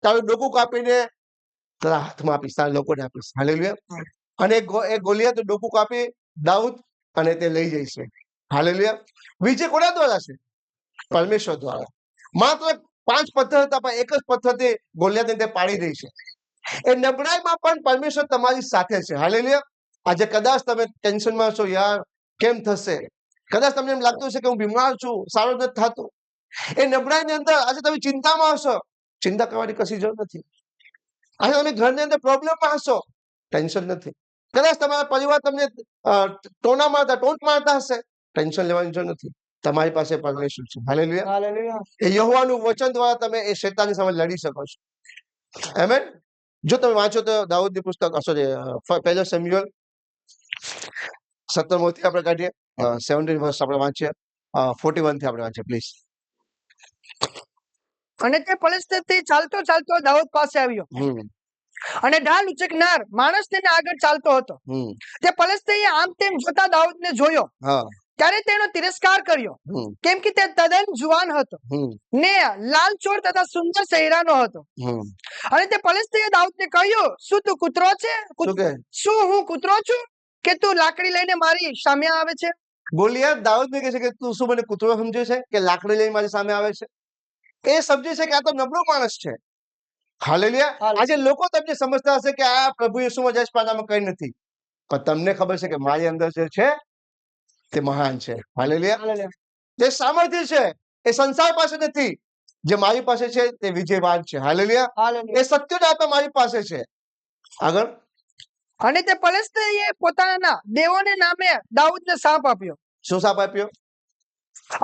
તારું ડોકું કાપીને તારા હાથમાં આપીશ, તારા લોકોને આપીશ. હાલેલુયા. અને એ ગોલિયાત ડોકું કાપી દાઉદ અને તે લઈ જાય છે. હાલેલુયા. વિજય કોના દ્વારા છે? પરમેશ્વર દ્વારા. માત્ર 5 પથ્થર હતા, પણ એક જ પથ્થરથી ગોલિયાતને તે પાડી દે છે. એ નબળાઈમાં પણ પરમેશ્વર તમારી સાથે છે. હાલેલુયા. આજે કદાચ તમે ટેન્શનમાં છો, યાર કેમ થશે? કદાચ તમને એમ લાગતું હશે કે હું બીમાર છું, સારું નથી થતું. એ નબળાઈની અંદર આજે તમે ચિંતામાં હશો, ચિંતા કરવાની કશી જરૂર નથી. આજે તમે ઘરની અંદર પ્રોબ્લેમમાં હશો, ટેન્શન નથી. કદાચ તમારા પરિવાર તમને ટોન્ટ મારતા હશે, ટેન્શન લેવાની જરૂર નથી. તમારી પાસે પરમેશ્વર છે. હાલેલુયા. એ યહોવાનું વચન દ્વારા તમે એ શેતાનની સામે લડી શકો છો. આમેન. જો તમે વાંચો તો દાઉદની પુસ્તક, સોરી, પહેલો શમૂએલ 17 થી આપણે કાઢીએ, 17 વર્ષ આપણે વાંચીએ, 41 થી આપણે વાંચીએ પ્લીઝ. અને તે ફલિસ્તીથી ચાલતો ચાલતો દાઉદ પાસે આવ્યો અને ઢાલ ઉચકનાર માણસ તેને આગળ ચાલતો હતો. તે ફલિસ્તીએ આમ તેમ જોતા દાઉદને જોયો ત્યારે તેનો તિરસ્કાર કર્યો, કેમ કે તે તદ્દન જુવાન હતો ને લાલ ચોળ તથા સુંદર ચહેરાનો હતો. અને તે ફલિસ્તીએ દાઉદને કહ્યું, શું તું કૂતરો છે? શું હું કૂતરો છું કે તું લાકડી લઈને મારી સામે આવે છે? ગોલિયાત દાઉદને કહે છે કે તું શું મને કૂતરો સમજે છે કે લાકડી લઈને મારી સામે આવે છે? એ સમજે છે કે આ તો નબળો માણસ છે. હાલેલુયા. આજે લોકો તમને સમજતા હશે કે આ પ્રભુ યેસુમાં જશપાનામાં કઈ નથી, પણ તમને ખબર છે કે મારી અંદર જે છે તે મહાન છે. હાલેલુયા. જે સામર્થ્ય છે એ સંસાર પાસે નથી, જે મારી પાસે છે તે વિજયવાન છે. હાલેલુયા. એ સત્યના આત્મા મારી પાસે છે. આગળ. અને તે ફલિસ્તીએ પોતાના દેવોને નામે દાઉદને શાપ આપ્યો. શું શાપ આપ્યો?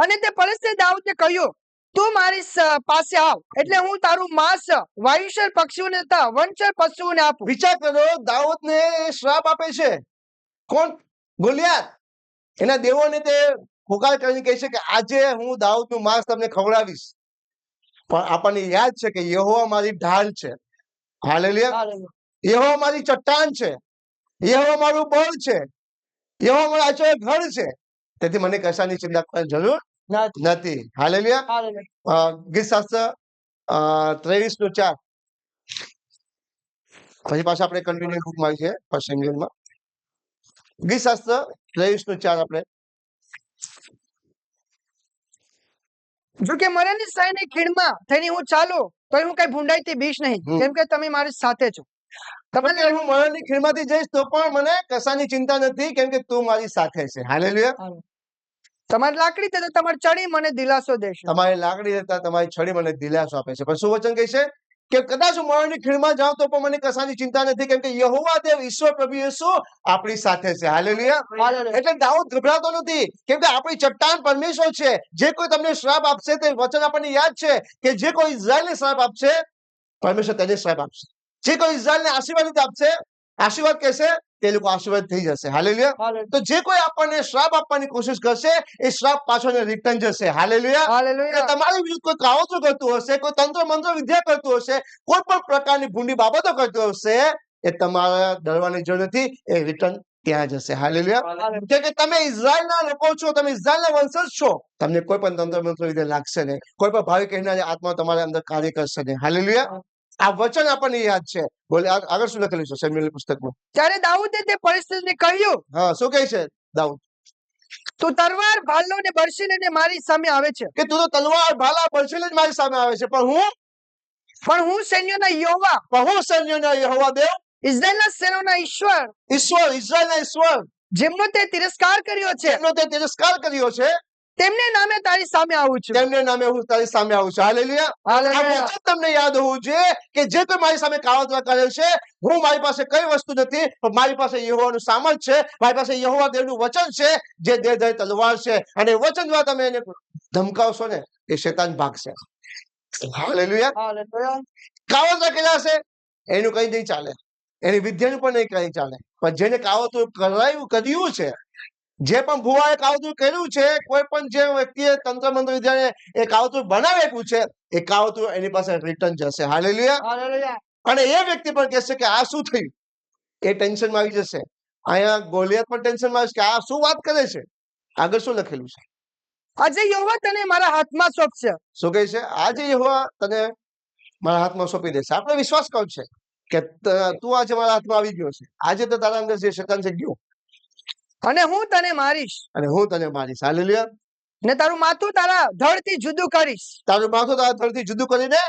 અને તે ફલિસ્તીએ દાઉદને કહ્યું, તું મારી પાસે આવ એટલે હું તારું માંસ વાયુસર પક્ષીઓને તથા વનચર પશુઓને આપું. વિચાર કરો, દાઉદને શ્રાપ આપે છે કોણ? ગોલિયાત. એના દેવોને તે પુકાર કરીને કહે છે કે આજે હું દાઉદનું માંસ તમને ખવડાવીશ. પણ આપણને યાદ છે કે યહોવા મારી ઢાલ છે. હાલેલુયા. યહોવા મારી ચટ્ટાન છે, યહોવા મારું બળ છે, યહોવા મારો આચો ઘર છે, તેથી મને કશાની ચિંતા કરવાની જરૂર નથી. હાલેલુયા. ગીત શાસ્ત્ર 23:4. પછી પાછા આપણે કન્ટિન્યુ બુકમાં છે ફર્સ્ટ એન્જિનમાં. ગીત શાસ્ત્ર 23:4 આપણે. જો કે મરણની સહાયની ખીણમાં થઈને હું ચાલું તો હું કઈ ભૂંડાઈથી બીશ નહીં, કેમ કે તમે મારી સાથે છો. તમે હું મરણની ખીણમાંથી જઈશ તો પણ મને કશાની ચિંતા નથી, કેમ કે તું મારી સાથે છે. હાલેલુયા. તમારી લાકડી તથા તમારી ચડી મને દિલાસો દેશે. તમારી લાકડી તથા તમારી છડી મને દિલાસો આપે છે. પણ શું વચન કહે છે કે કદાચ હું મરણની ખીણમાં જાઉં તો પણ મને કશાની ચિંતા નથી, કેમ કે યહોવા દેવ ઈશ્વર પ્રભુ યેસુ આપણી સાથે છે. હાલેલુયા. એટલે દાઉદ ગભરાતો નથી, કેમ કે આપણી ચટ્ટાન પરમેશ્વર છે. જે કોઈ તમને શ્રાપ આપશે તે વચન આપણને યાદ છે કે જે કોઈ ઇઝરાયલને શ્રાપ આપશે પરમેશ્વર તેને શ્રાપ આપશે. જે કોઈ ઇઝરાયલને આશીર્વાદ આપશે, આશીર્વાદ કહેશે તે લોકો આશીર્વાદ થઈ જશે. હાલેલુયા. તો જે કોઈ આપણને શ્રાપ આપવાની કોશિશ કરશે એ શ્રાપ પાછો રિટર્ન જશે. હાલેલુયા. તમારી વિરુદ્ધ કોઈ કાવતરું કરતું હશે, કોઈ તંત્ર મંત્ર વિદ્યા કરતું હશે, કોઈ પણ પ્રકારની ભૂંડી બાબતો કરતું હશે, એ તમારા ડરવાની જરૂર નથી, એ રિટર્ન ત્યાં જશે. હાલેલુયા. કે તમે ઇઝરાયલના લોકો છો, તમે ઇઝરાયલના વંશજ છો, તમને કોઈ પણ તંત્ર મંત્ર વિદ્યા લાગશે નહીં, કોઈ પણ ભાવિ કહેનારી આત્મા તમારા અંદર કાર્ય કરશે નહીં. હાલેલુયા. આ વચન આપણને યાદ છે. બોલે આગળ શું લખેલું છે શમૂએલની પુસ્તકમાં? ત્યારે દાઉદે તે પરિસ્થિતિને કહ્યું. શું કહે છે દાઉદ? તું તલવાર ભાલો ને બરછી લઈને મારી સામે આવે છે. કે તું તો તલવાર ભાલા બરછી લઈને મારી સામે આવે છે, પણ હું સૈન્યોના યહોવા, દેવ, ઇઝરાયલના સેનાના ઈશ્વર, ઇઝરાયલના ઈશ્વર, જેમનો તે તિરસ્કાર કર્યો છે, તેમને નામે તારી સામે આવું છું. હાલેલુયા. આ વચન તમને યાદ હોવું જોઈએ કે જે કોઈ મારી સામે કાવતરા કરે છે, હું મારી પાસે કઈ વસ્તુ નથી, પણ મારી પાસે યહોવાનું સામર્થ્ય છે, મારી પાસે યહોવા દેવનું વચન છે, જે દેવદારી તલવાર છે, અને વચન દ્વારા તમે એને ધમકાવશો ને એ શેતાન ભાગશે. હાલેલુયા. કાવતરા કર્યા છે એનું કઈ નહીં ચાલે, એની વિદ્યાનું પણ નહીં કઈ ચાલે, પણ જેને કાવતરું કર્યું છે, જે પણ ભુવાએ કાવતરું કર્યું છે, કોઈ પણ જે વ્યક્તિએ તંત્ર મંત્ર વિદ્યાને એ કાવતરું બનાવેલું છે, એ કાવતરું એની પાસે રિટર્ન જશે. હાલેલુયા. અને એ વ્યક્તિ પણ કહેશે કે આ શું થયું, એ ટેન્શનમાં આવી જશે. અહીંયા ગોલિયત પણ ટેન્શનમાં આવે કે આ શું વાત કરે છે. આગળ શું લખેલું છે? આજે યહોવા તને મારા હાથમાં સોંપશે. શું કહે છે? આજે યહોવા તને મારા હાથમાં સોંપી દેશે. આપણે વિશ્વાસ કરો છે કે તું આજે મારા હાથમાં આવી ગયો છે. આજે તો તારા અંદર જે શેતાન છે ગયો, અને હું તને મારીશ. હાલેલુયા. ને તારું માથું તારા ધડથી જુદું કરીશ. કરીને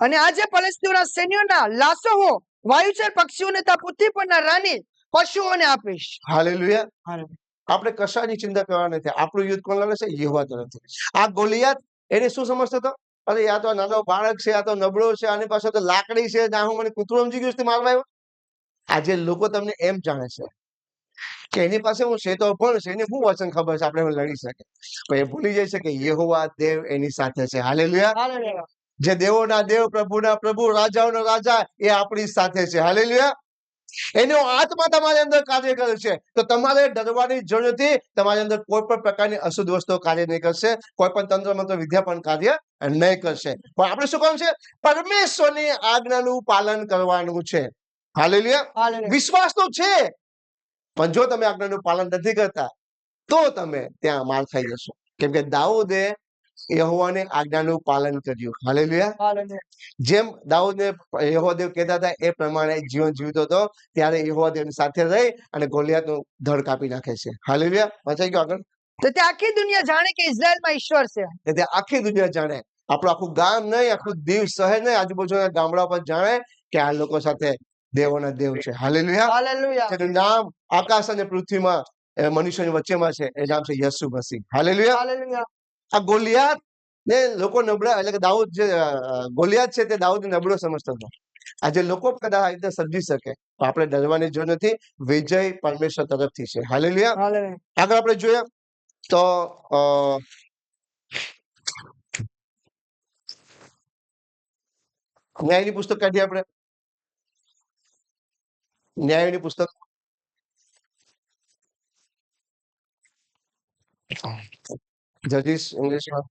અને આજે ફલિસ્તીઓના સૈન્યોના લાશો હું વાયુચર પક્ષીઓને તથા પૃથ્વી પરના રાની પશુઓને આપીશ. હાલેલુયા. આપણે કશાની ચિંતા કરવાની નથી. આપણું યુદ્ધ કોણ લડે છે? યહોવા તરફથી. આ ગોલિયાત એને શું સમજતો હતો? અરે આ તો નાનો બાળક છે, આ તો નબળો છે, આની પાસે તો લાકડી છે, ના હું મને કૂતરું સમજી ગયું મારવા આવ્યો. આજે લોકો તમને એમ જાણે છે કે એની પાસે હું છે તો પણ છે, એને શું વચન ખબર છે આપણે લડી શકે, પણ એ ભૂલી જાય છે કે યહોવા દેવ એની સાથે છે. હાલેલુયા. જે દેવોના દેવ, પ્રભુના પ્રભુ, રાજાઓનો રાજા, એ આપણી સાથે છે. હાલેલુયા. એનો આત્મા તમારી અંદર કાર્ય કરે છે. તો તમારે ડરવાની જરૂર નથી. તમારી અંદર કોઈ પણ પ્રકારની અશુદ્ધ વસ્તુઓ કાર્ય નહીં કરશે, કોઈ પણ તંત્ર મંત્ર વિદ્યા પણ કાર્ય નહીં કરશે. પણ આપણે શું કરવું છે? પરમેશ્વરની આજ્ઞાનું પાલન કરવાનું છે. હાલેલુયા. વિશ્વાસ તો છે, પણ જો તમે આજ્ઞાનું પાલન નથી કરતા તો તમે ત્યાં માર ખાઈ જશો. કેમ કે દાઉદે યહોવાની આજ્ઞાનું પાલન કર્યું. હાલેલુયા. જેમ દાઉદને યહોવા કહેતા હતા એ પ્રમાણે જીવન જીવતો હતો, ત્યારે યહોવા દેવની સાથે રહી અને ગોલિયાતનું ધડ કાપી નાખે છે. હાલેલુયા. વાંચાઈ ગયો આગળ. તો તે આખી દુનિયા જાણે કે ઇઝરાયલમાં ઈશ્વર છે. એટલે આખી દુનિયા જાણે, આપણું આખું ગામ નહીં, આખું દીવ શહેર નહીં, આજુબાજુના ગામડા પર જાણે કે આ લોકો સાથે દેવોના દેવ છે. હાલેલુયા. તેનું નામ આકાશ અને પૃથ્વીમાં મનુષ્યની વચ્ચેમાં છે, એ નામ છે યસુ મસીહ. હાલેલુયા. આ ગોલિયાત ને લોકો નબળા, એટલે કે દાઉદ જે ગોલિયાત છે તે દાઉદ નબળો સમજતો હતો. આજે લોકો કદાચ આ રીતે સમજી શકે તો આપણે ડરવાની જરૂર નથી. વિજય પરમેશ્વર તરફથી છે. હાલેલુયા. આગળ આપણે જોઈએ તો ન્યાયની પુસ્તક કાઢીએ આપણે. ન્યાયની પુસ્તક જજીસ ઇંગ્લિશમાં.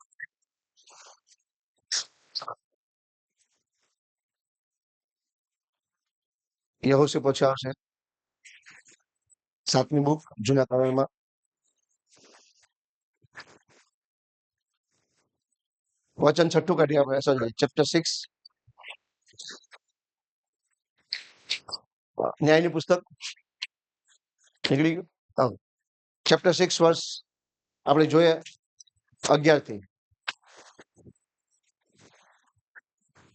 યહોશુ પછી આવશે 7મી બુક જૂના કરારમાં. વચન 6 કાઢીએ આપણે. સોરી, ચેપ્ટર 6 ન્યાયની પુસ્તક નીકળી ગયું. ચેપ્ટર 6 વર્ષ આપણે જોઈએ 11 થી.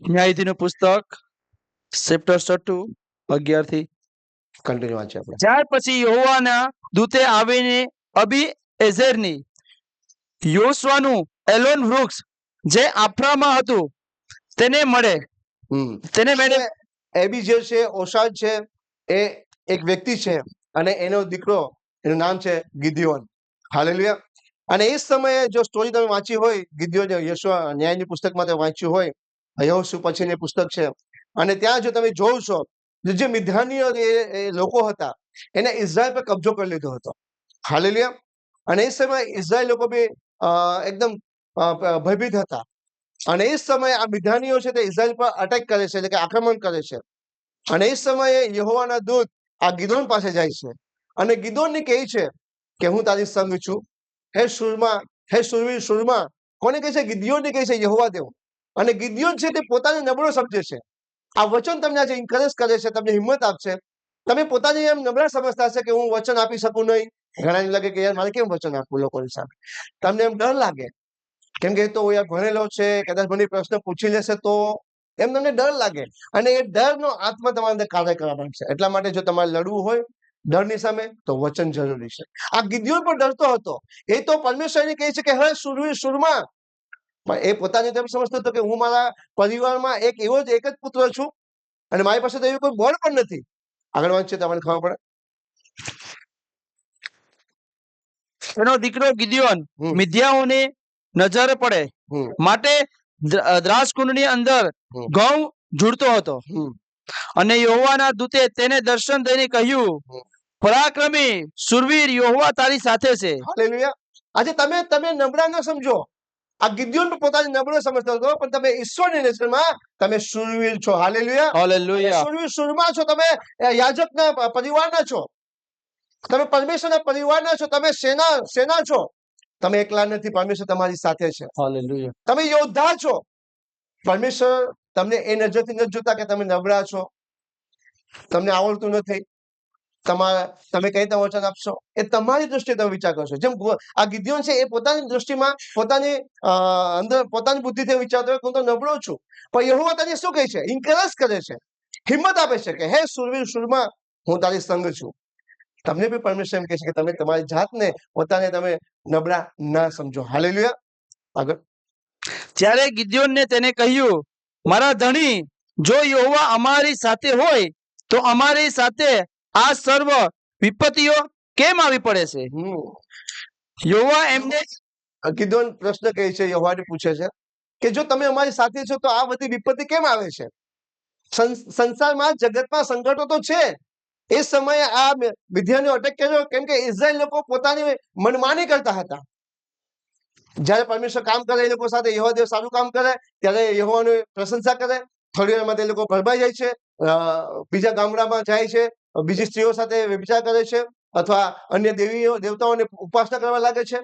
ન્યાયાધીનું પુસ્તક ચેપ્ટર 6 11 થી કન્ટિન્યુ વાંચીએ આપણે. ત્યાર પછી યહોવાના દૂતે આવીને અબીએઝેરની યોશવાનું એલોન વૃક્ષ જે આફ્રામાં હતું તેને મળે. એબી જે છે, ઓશાદ છે, એ એક વ્યક્તિ છે અને એનો દીકરો, એનું નામ છે ગિદિયોન. હાલેલુયા. અને એ સમયે જો સ્ટોરી તમે વાંચી હોય, ગિદિયોન યહોશા ન્યાયની પુસ્તકમાં તમે વાંચ્યું હોય, યહોશુ પછીની પુસ્તક છે, અને ત્યાં જો તમે જોવ છો જે મિદ્યાનીઓ એ લોકો હતા એને ઇઝરાયલ પર કબજો કરી લીધો હતો. હાલેલુયા. અને એ સમયે ઇઝરાયલ લોકો બી એકદમ ભયભીત હતા. અને એ સમયે આ મિદ્યાનીઓ છે તે ઇઝરાયલ પર અટેક કરે છે, એટલે કે આક્રમણ કરે છે. અને એ સમયે યહોવાના દૂત આ ગિદોન પાસે જાય છે અને ગિદોનને કહે છે કે હું તારી સંગ છું. હે શુરમાં, હે શુરવીર શુરમાં. કોને કહે છે? ગિદિયોનને કહે છે યહોવા દેવ. અને ગિદિયોન છે તે પોતાને નબળો સમજે છે. આ વચન તમને આજે ઇન્કરેજ કરે છે, તમને હિંમત આપશે. તમે પોતાને એમ નબળા સમજતા હશે કે હું વચન આપી શકું નહીં. ઘણાને લાગે કે યાર મારે કેમ વચન આપવું લોકોની સામે. તમને એમ ડર લાગે, કેમ કે તો યાર ભણેલો છે, કદાચ મને પ્રશ્ન પૂછી લેશે તો, એમ તમને ડર લાગે. અને એ ડરનો આત્મા તમારા અંદર કાર્ય કરવા માંગશે. એટલા માટે જો તમારે લડવું હોય ડરની સામે તો વચન જરૂરી છે. આ ગિદિયોન પણ ડરતો હતો. એ તો પરમેશ્વરને કહે છે કે હે શુરવીર શુરમાં, પણ એ પોતાને તેમ સમજતો હતો કે હું મારા પરિવારમાં એક જ પુત્ર છું અને મારી પાસે તો એવું કોઈ બળ પણ નથી. આગળ વાંચીએ તમને ખબર પડે. એનો દીકરો ગિદિયોન મિદ્યાઓને નજરે પડે માટે દ્રાસકુંડની અંદર ઘઉં ઝૂડતો હતો. અને યહોવાના દૂતે તેને દર્શન દઈને કહ્યું, પરાક્રમી શુરવીર, યહોવા તારી સાથે છે. હાલેલુયા. આજે તમે નબળા ન સમજો. આ ગિદિયોન પોતાને નબળો સમજતો હતો, પણ તમે ઈશ્વરની નજરમાં તમે શુરવીર છો. હાલેલુયા. શુરવીર શુરમાં છો. તમે યાજકના પરિવારના છો, તમે પરમેશ્વરના પરિવારના છો, તમે સેના છો. તમે એકલા નથી, પરમેશ્વર તમારી સાથે છે. હાલેલુયા. તમે યોદ્ધા છો. પરમેશ્વર તમને એ નજરથી નથી જોતા કે તમે નબળા છો, તમને આવડતું નથી, તમે કઈ રીતે વચન આપશો. એ તમારી દ્રષ્ટિએ તમે વિચાર કરશો. જેમ આ ગિદિયોન છે એ પોતાની દ્રષ્ટિમાં પોતાની અંદર પોતાની બુદ્ધિથી વિચારતો હોય હું તો નબળો છું, પણ યહોવા તને શું કહે છે? ઇન્કરેજ કરે છે, હિંમત આપે છે કે હે શુરવીર શુરમાં, હું તારી સંગ છું. તમને બી પરમેશ્વર એમ કહે છે કે તમે તમારી જાતને પોતાને તમે નબળા ના સમજો. હાલેલુયા. આગળ. ત્યારે ગિદિયોનને તેને કહ્યું, મારા ધણી, જો યહોવા અમારી સાથે હોય તો અમારી સાથે આ સર્વ વિપત્તિઓ કેમ આવી પડે છે? યહોવા એમને ગિદિયોન પ્રશ્ન કહે છે, યહોવાને પૂછે છે કે જો તમે અમારી સાથે છો તો આ બધી વિપત્તિ કેમ આવે છે? સંસારમાં જગતમાં સંકટો તો છે, એ સમયે આ મિદ્યાનીઓ અટક કર્યો, કેમ કે ઇઝરાયલ લોકો પોતાની મનમાની કરતા હતા. જયારે પરમેશ્વર કામ કરે એ લોકો સાથે, યહોવા દેવ સારું કામ કરે ત્યારે યહોવાની પ્રશંસા કરે, થોડી વારમાં તે લોકો ભરમાઈ જાય છે, બીજા ગામડામાં જાય છે, બીજી સ્ત્રીઓ સાથે વ્યભિચાર કરે છે, અથવા અન્ય દેવતાઓને ઉપાસના કરવા લાગે છે,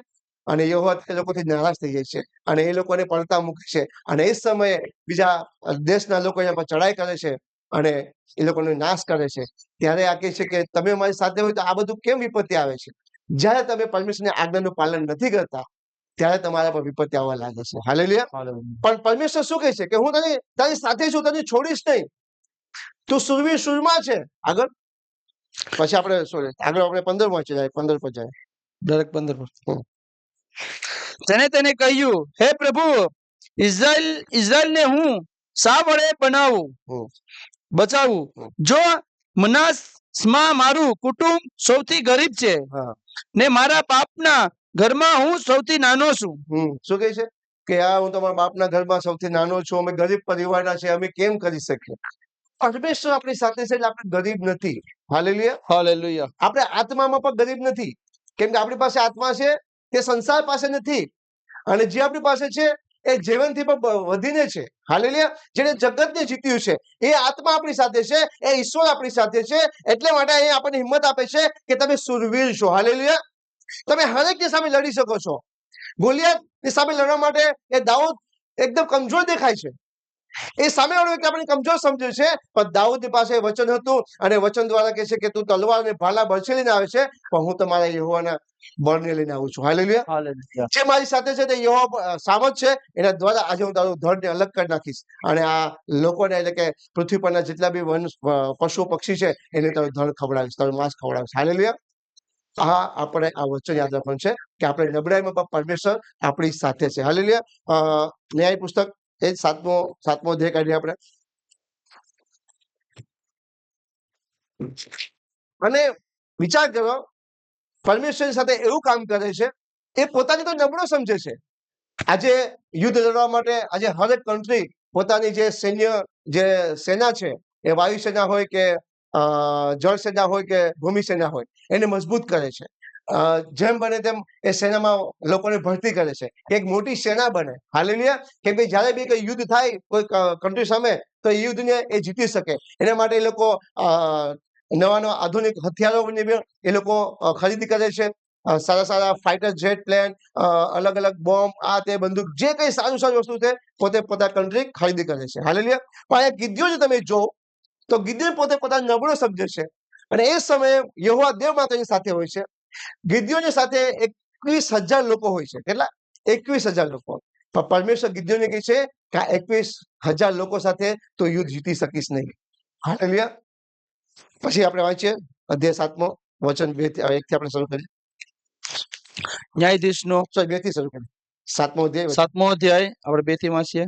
અને યહોવા એ લોકોથી નારાજ થઈ જાય છે અને એ લોકોને પડતા મૂકે છે. અને એ સમયે બીજા દેશના લોકો એના પર ચડાઈ કરે છે અને એ લોકોનો નાશ કરે છે. ત્યારે આ કહે છે કે તમે મારી સાથે હોય તો આ બધું કેમ વિપત્તિ આવે છે? જ્યારે તમે પરમેશ્વરની આજ્ઞાનું પાલન નથી કરતા ત્યારે તમારા પર વિપત્તિ આવવા લાગે છે. હાલેલુયા. પણ પરમેશ્વર શું કહે છે કે હું તને તારી સાથે છું, તને છોડીશ નહીં, તું સુરવીર સુરમાં છે. આગળ પછી આપણે આગળ આપણે 15 માં જાય, 15 પર જાય, ડાયરેક્ટ 15 પર. તેને કહ્યું, હે પ્રભુ, ઇઝરાયલને હું શા વડે બચાવું? જો મનાસમાં મારું કુટુંબ સૌથી ગરીબ છે ને મારા બાપના ઘરમાં હું સૌથી નાનો છું. શું કહે છે કે હું તમારા બાપના ઘરમાં સૌથી નાનો છું, અમે ગરીબ પરિવારના છે, અમે કેમ કરી શકીએ? પરમેશ્વર આપણી સાથે છે એટલે આપણે ગરીબ નથી. Hallelujah, hallelujah. આપણે આત્મામાં પણ ગરીબ નથી, કેમ કે આપણી પાસે આત્મા છે, તે સંસાર પાસે નથી, અને જે આપણી પાસે છે એ જીવનથી પણ વધીને છે. હાલેલુયા. જેને જગતને જીત્યું છે એ આત્મા આપણી સાથે છે, એ ઈશ્વર આપણી સાથે છે. એટલે માટે એ આપણને હિંમત આપે છે કે તમે સુરવીર છો. હાલેલુયા. તમે હરેકની સામે લડી શકો છો. ગોલિયાતની સામે લડવા માટે એ દાઉદ એકદમ કમજોર દેખાય છે, એ સામેવાળો વ્યક્તિ આપણે કમજોર સમજે છે, પણ દાઉદની પાસે વચન હતું અને વચન દ્વારા કહે છે કે તું તલવાર અને ભાલા બળશે લઈને આવે છે, પણ હું તમારા યહોવાના બળને લઈને આવું છું. હાલેલુયા. હાલેલુયા. જે મારી સાથે છે તે યહોવા સામર્થ છે, એના દ્વારા આજે હું તારું ધડને અલગ કરી નાખીશ અને આ લોકોને, એટલે કે પૃથ્વી પરના જેટલા બી પશુ પક્ષી છે એને તારું ધડ ખવડાવીશ, તારું માંસ ખવડાવીશ. હાલેલુયા. હા, આપણે આ વચન યાદ રાખવાનું છે કે આપણે નબળાઈમાં પણ પરમેશ્વર આપણી સાથે છે. હાલેલુયા. ન્યાય પુસ્તક એ સાતમો અધ્યાય કાઢીએ આપણે, અને વિચાર કરો, પરમેશ્વરની સાથે એવું કામ કરે છે, એ પોતાની તો નબળો સમજે છે. આજે યુદ્ધ લડવા માટે આજે હરેક કન્ટ્રી પોતાની જે સેના છે, એ વાયુસેના હોય કે જળ સેના હોય કે ભૂમિ સેના હોય, એને મજબૂત કરે છે. જેમ બને તેમ એ સેનામાં લોકોને ભરતી કરે છે, એક મોટી સેના બને. હાલેલુયા. કે ભાઈ જયારે બી કઈ યુદ્ધ થાય કોઈ કન્ટ્રી સામે તો એ યુદ્ધને એ જીતી શકે, એના માટે એ લોકો નવા આધુનિક હથિયારો એ લોકો ખરીદી કરે છે. સારા ફાઇટર જેટ પ્લેન, અલગ અલગ બોમ્બ, આ તે બંદૂક, જે કઈ સારું વસ્તુ છે પોતે પોતાની કન્ટ્રી ખરીદી કરે છે. હાલેલુયા. પણ આ ગિદ્યોન તમે જો તો ગિદ્યોન પોતે પોતાનો નબળો સમજે છે, અને એ સમયે યહોવા દેવ માતાની સાથે હોય છે. ગિદ્યોનની સાથે 21,000 લોકો હોય છે. કેટલા? 21,000 લોકો. પણ પરમેશ્વર ગિદ્યોનને કહે છે કે આ 21,000 લોકો સાથે તો યુદ્ધ જીતી શકીશ નહીં. હાલેલુયા. પછી આપણે વાંચીએ અધ્યાય 7મો, વચન 2 થી 1 થી આપણે શરૂ કરીએ. ન્યાયાધીશનો 2 થી શરૂ કરીએ. 7મો અધ્યાય આપણે 2 થી વાંચીએ.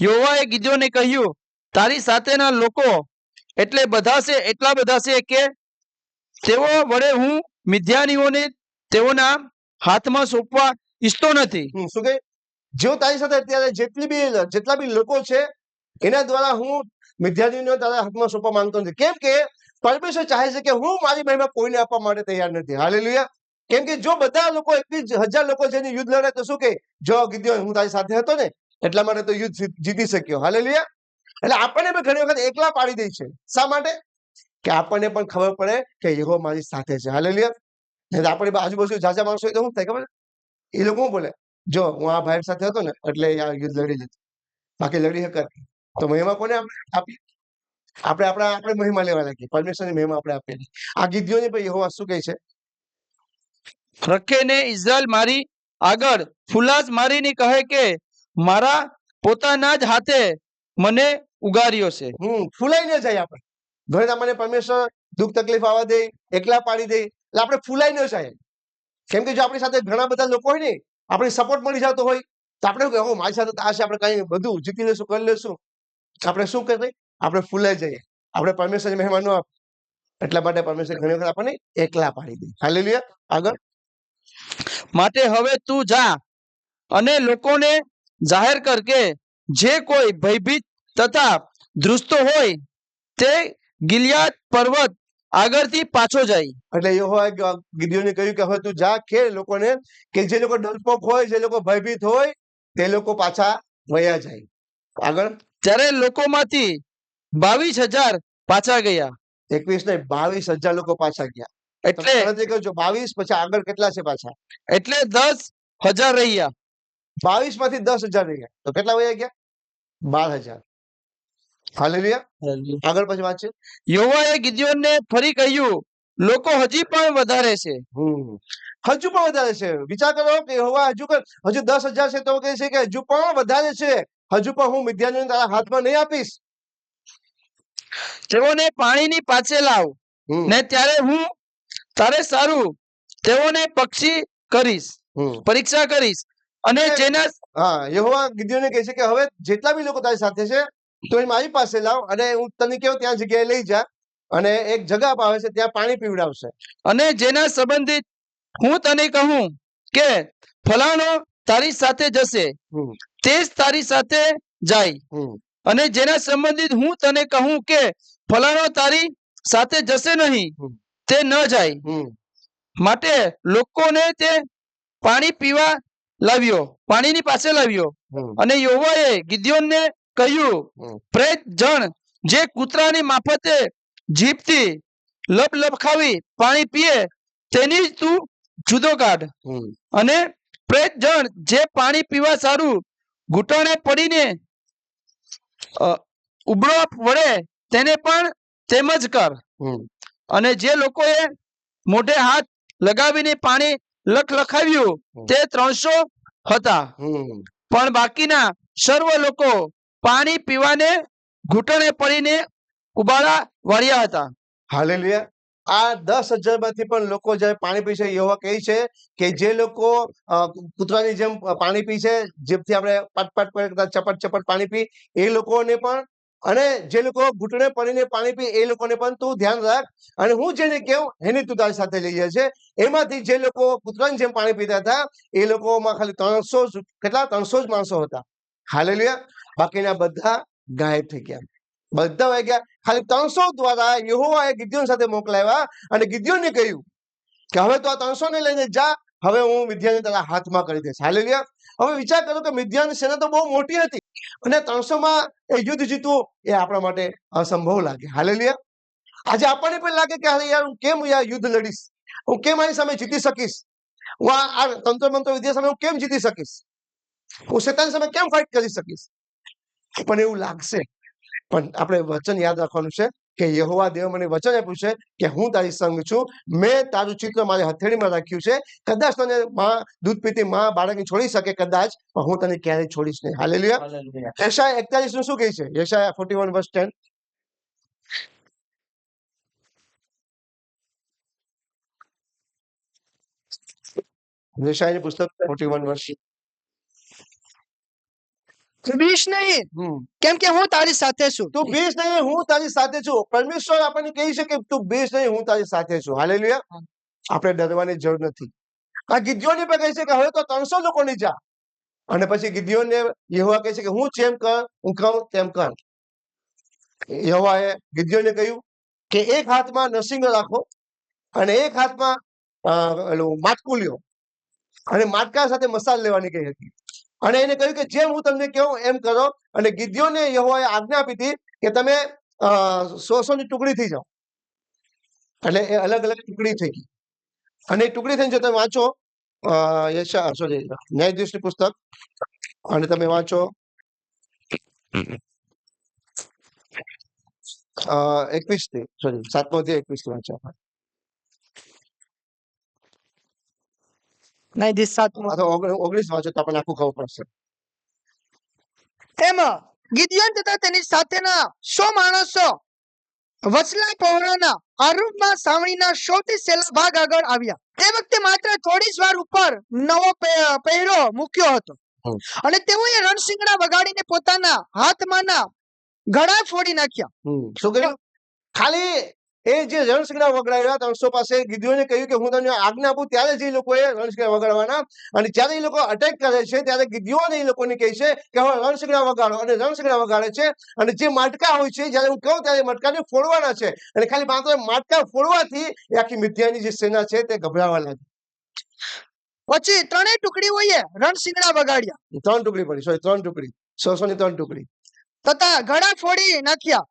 યહોવાએ ગિદ્યોનને કહ્યું, તારી સાથેના લોકો એટલા બધા છે કે તેઓ વડે હું મિદ્યાનીઓને તેઓના હાથમાં સોંપવા ઈચ્છતો નથી. શું કહે? જો તારી સાથે અત્યારે જેટલા બી લોકો છે એના દ્વારા હું મિદ્યાનીઓને તારા હાથમાં સોંપવા માંગતો નથી, કેમ કે પરમેશ્વર ચાહે છે કે હું મારી મહિમા કોઈને આપવા માટે તૈયાર નથી. હાલેલુયા. કેમ કે જો બધા લોકો 21,000 લોકો જેની યુદ્ધ લડે તો શું કહે? જો ગિદ્યોન હું તારી સાથે હતો ને એટલા માટે તો યુદ્ધ જીતી શક્યો. હાલેલુયા. એટલે આપણને પણ ઘણી વખત એકલા પાડી દે છે. શા માટે? કે આપણને પણ ખબર પડે કે યહોવા મારી સાથે છે. હાલેલુયા. આપણે આજુબાજુ ઝાઝા માણસો હોય તો શું થાય ખબર? એ લોકો શું બોલે? જો હું આ ભાઈ સાથે હતો ને એટલે આ યુદ્ધ લડી લીધું, બાકી લડી શકાય તો મહિમા કોને આપી? આપણે મહિમા લેવા લાગીએ, પરમેશ્વરની મહિમા આપણે આપીએ. આ ગિદ્યોનને પણ યહોવા શું કહે છે? રખેને ઇઝરાયલ મારી આગળ ફુલાસ મારીને કહે કે મારા પોતાના જ હાથે મને ઉગાર્યો છે. ફૂલાઈ ન જાય આપણે. ઘણા મને પરમેશ્વર દુઃખ તકલીફ આવવા દે, એકલા પાડી દે, એટલે આપણે ફૂલાઈ ન જાય. કેમ કે જો આપણી સાથે ઘણા બધા લોકો હોય ને, આપણે સપોર્ટ મળી જતો હોય તો આપણે કહે મારી સાથે આ છે, આપણે કઈ બધું જીતી લેશું, કરી લેશું. આપણે શું કરીએ? આપણે ફૂલાઈ જઈએ, આપણે પરમેશ્વરની મહિમા ન આપે. એટલા માટે પરમેશ્વર ઘણી વખત આપણને એકલા પાડી દે. હાલેલુયા. આગળ. માટે હવે તું જા અને લોકોને જાહેર કર કે જે કોઈ ભયભીત તથા ધ્રુજતો હોય તે ગિલિયાદ પર્વત આગળથી પાછો જાય. એટલે યહોવાએ ગિદિયોને કહ્યું કે હવે તું જા કે લોકોને, કે જે લોકો ડરપોક હોય, જે લોકો ભયભીત હોય, તે લોકો પાછા વયા જાય. આગળ ત્યારે લોકોમાંથી 22,000 પાછા ગયા. 21 નહીં 22,000 લોકો પાછા ગયા. એટલે ગણતરી કરજો 22 પછી આગળ કેટલા છે પાછા? એટલે 10,000 રહ્યા. 22 માંથી 10,000 રહ્યા તો કેટલા વયા ગયા? 12,000. હાલેલુયા. આગળ પછી વાત છે. યહોવાએ ગિદિયોનને ફરી કહ્યું, લોકો હજી પણ વધારે છે. હજુ પણ વધારે છે. વિચાર કરો કે યહોવા હજુ 10,000 છે તો કહે છે કે હજુ પણ વધારે છે. હજુ પણ હું મિદ્યાનોને તારા હાથમાં નહીં આપીશ. તેઓને પાણીની પાસે લાવ, ને ત્યારે હું તારે સારું તેઓને પરીક્ષા કરીશ. અને જેના યહોવા ગિદિયોનને કહે છે કે હવે જેટલા બી લોકો તારી સાથે છે તો એ મારી પાસે લાવ, અને હું તને કેવું ત્યાં જગ્યાએ લઈ જા, અને એક જગા આવે છે ત્યાં પાણી પીવડાવશે. અને જેના સંબંધિત હું તને કહું કે ફલાણો તારી સાથે જશે, તે જ તારી સાથે જાય. અને જેના સંબંધિત હું તને કહું કે ફલાણો તારી સાથે જશે નહીં, તે ન જાય. માટે લોકોને તે પાણીની પાસે લાવ્યો. અને યહોવાએ ગિદિયોનને કહ્યું, પ્રેત જણ જે કૂતરાની માફતે જીભથી લબલબખાવી પાણી પીએ તેની તું જુદો કાઢ. અને પ્રેત જણ જે પાણી પીવા સારું ઘૂંટણે પડીને ઉબળો વળે તેને પણ તેમ જ કર. અને જે લોકોએ મોઢે હાથ લગાવીને પાણી લખલખાવ્યું તે 300 હતા, પણ બાકીના સર્વ લોકો પાણી પીવાને ઘૂંટણે પડીને ઉબાળા વાળ્યા હતા. હાલેલુયા. આ 10,000 માંથી પણ લોકો જ્યારે પાણી પીશે, યહોવા કહે છે કે જે લોકો કૂતરાની જેમ પાણી પીશે, જેમથી આપણે પટ ચપટ પાણી પી, એ લોકોને પણ, અને જે લોકો ઘૂંટણે પડીને પાણી પી એ લોકોને પણ તું ધ્યાન રાખ. અને હું જેને કહું એની તું તારી સાથે લઈ જાય છે. એમાંથી જે લોકો કૂતરાની જેમ પાણી પીતા હતા એ લોકોમાં ખાલી 300 જ માણસો હતા. હાલેલુયા. બાકીના બધા ગાયબ થઈ ગયા, બધા વહી ગયા. ખાલી 300 દ્વારા યહોવાએ ગિદિયોન સાથે મોકલાવ્યા, અને ગિદિયોનને કહ્યું કે હવે તો આ 300 ને લઈને જા, હવે હું મિદ્યાનને તારા હાથમાં કરી દઈશ. હાલેલુયા. હવે વિચાર કરો કે મિદ્યાનની સેના તો બહુ મોટી હતી, અને 300માં એ યુદ્ધ જીતવું એ આપણા માટે અસંભવ લાગે. હાલેલુયા. આજે આપણને પણ લાગે કે યાર હું કેમ યુદ્ધ લડીશ, હું કેમ આની સામે જીતી શકીશ, હું આ તંત્ર મંત્ર વિદ્યા સામે હું કેમ જીતી શકીશ, હું શેતાન સામે કેમ ફાઇટ કરી શકીશ. પણ એવું લાગશે, પણ આપણે વચન યાદ રાખવાનું છે કે યહોવા દેવ મને વચન આપ્યું છે કે હું તારી સંગ છું, મેં તારું ચિત્ર મારી હથેળીમાં રાખ્યું છે. કદાચ તને દૂધ પીતી બાળકને છોડી શકે કદાચ, પણ હું તને ક્યારેય છોડીશ નહીં. હાલેલુયા. યશાયા 41 નું શું કહે છે? યશાયા 41 verse 10. યશાયાની પુસ્તક 41 વર્ષ. તું બીશ નહીં, કેમ કે હું તારી સાથે છું. તું બીશ નહીં, હું તારી સાથે છું. પરમેશ્વર આપણને કહે છે કે તું બીશ નહીં, હું તારી સાથે છું. હાલેલુયા. આપણે ડરવાની જરૂર નથી. આ ગિદિયોનને પણ કહે છે કે હવે તો 300 લોકોની જા, અને પછી ગિદિયોનને યહોવા કહે છે કે હું જેમ હું કહું તેમ કર. યહોવાએ ગિદિયોનને કહ્યું કે એક હાથમાં નરસિંગ રાખો, અને એક હાથમાં માટકું લ્યો, અને માટકા સાથે મસાલ લેવાની કહી હતી. અને એને કહ્યું કે જેમ હું તમને કહું એમ કરો. અને ગિદિયોનને યહોવાએ આજ્ઞા આપી હતી કે તમે 100 ની ટુકડી થઈ જાઓ. એટલે એ અલગ અલગ ટુકડી થઈ ગઈ, અને એ ટુકડી થઈને જો તમે વાંચો ન્યાયાધીશની પુસ્તક, અને તમે વાંચો 21 થી 7મો અધ્યાય 21 થી વાંચો. ન્યાયાધીશ 7 અથવા 19 વાંચો તો આપણને આખું ખબર પડશે. એમાં ગિદિયોન તથા તેની સાથેના 100 માણસો વચલા પહોળાના આરૂબમાં સાવણીના સૌથી સહેલા ભાગ આગળ આવ્યા. તે વખતે માત્ર થોડી જ વાર ઉપર નવો પહેરો મૂક્યો હતો, અને તેઓએ રણશીંગડા વગાડીને પોતાના હાથમાંના ઘડા ફોડી નાખ્યા. શું કર્યું? ખાલી એ જે રણશીંગડા વગાડ્યા 300 પાસે ગિદિયોને કહ્યું કે હું તમને આજ્ઞા આપું ત્યારે જ એ લોકોએ રણશીંગડા વગાડવાના, અને જ્યારે એ લોકો અટેક કરે છે ત્યારે ગિદિયોન એ લોકોને કહે છે કે હવે રણશીંગડા વગાડો, અને રણશીંગડા વગાડે છે. અને જે માટકા હોય છે, જ્યારે હું કહું ત્યારે મટકાને ફોડવાના છે, અને ખાલી માત્ર માટકા ફોડવાથી એ આખી મિદ્યાનની જે સેના છે તે ગભરાવા લાગી. પછી ત્રણેય ટુકડીઓએ રણશીંગડા વગાડ્યા. 3 ટુકડી પડી, સોરી 3 ટુકડી, 100 ની 3 ટુકડી. તથા ઘડા ફોડી નાખ્યા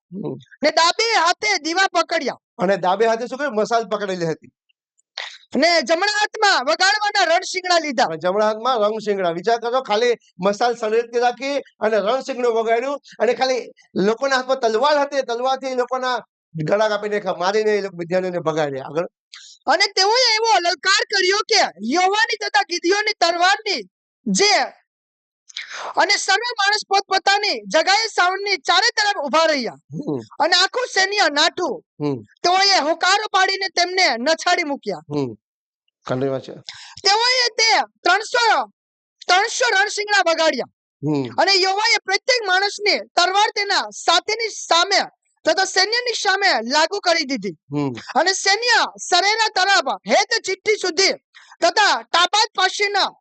ને ડાબે હાથે દીવા પકડ્યા. અને ડાબે હાથે શું કર્યું? મસાલ પકડેલી હતી. ને જમણા હાથમાં વગાડવાના રણશીંગડા લીધા. અને જમણા હાથમાં રણશીંગડા. વિચાર કરો, ખાલી મસાલ સળેટથી રાખી અને રણશીંગડું વગાડ્યું, અને ખાલી લોકોના હાથમાં તલવાર હતી, તલવારથી લોકોના ગળા કાપીને મારીને એ લોકો મિદ્યાનીઓને ભગાડ્યા. આગળ. અને તેઓએ એવો લલકાર કર્યો કે યહોવાની તથા ગિદિયોની તલવારની જે અને સર્વ માણસ પોતપોતાની જગાએ સાઉન્ડની ચારે તરફ ઉભા રહ્યા, અને આખું સૈન્ય નાઠું. તેઓએ હુંકારો પાડીને તેમને નછાડી મૂક્યા. તેઓએ તે 300 રણશીંગડા વગાડ્યા, અને યહોવાએ પ્રત્યેક માણસની તલવાર તેના સાથીની સામે તથા સૈન્યની સામે લાગુ કરી દીધી. અને સૈન્ય સરેના તરફ હેત ચિઠ્ઠી સુધી તથા તાબાત પાસેના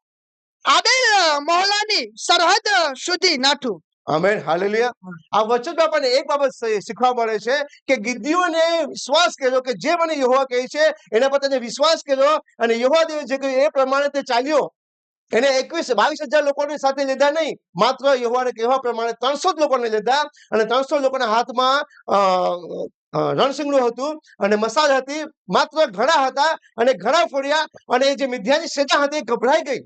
આબેલ મહોલાની સરહદ સુધી નાઠું. Amen, hallelujah. આ વચનમાં આપણને એક બાબત શીખવા મળે છે કે ગિદિયોને વિશ્વાસ કર્યો કે જે મને યહોવા કહે છે એના પર તેને વિશ્વાસ કર્યો, અને યહોવા દેવે જે કહ્યું એ પ્રમાણે તે ચાલ્યો. એને 22,000 લોકોની સાથે લીધા નહીં, માત્ર યહોવાને કહેવા પ્રમાણે 300 લોકોને લીધા, અને 300 લોકોના હાથમાં રણશીંગડું હતું અને મસાલ હતી, માત્ર ઘડા હતા, અને ઘડા ફોડ્યા, અને જે મિદ્યાની સેના હતી ગભરાઈ ગઈ,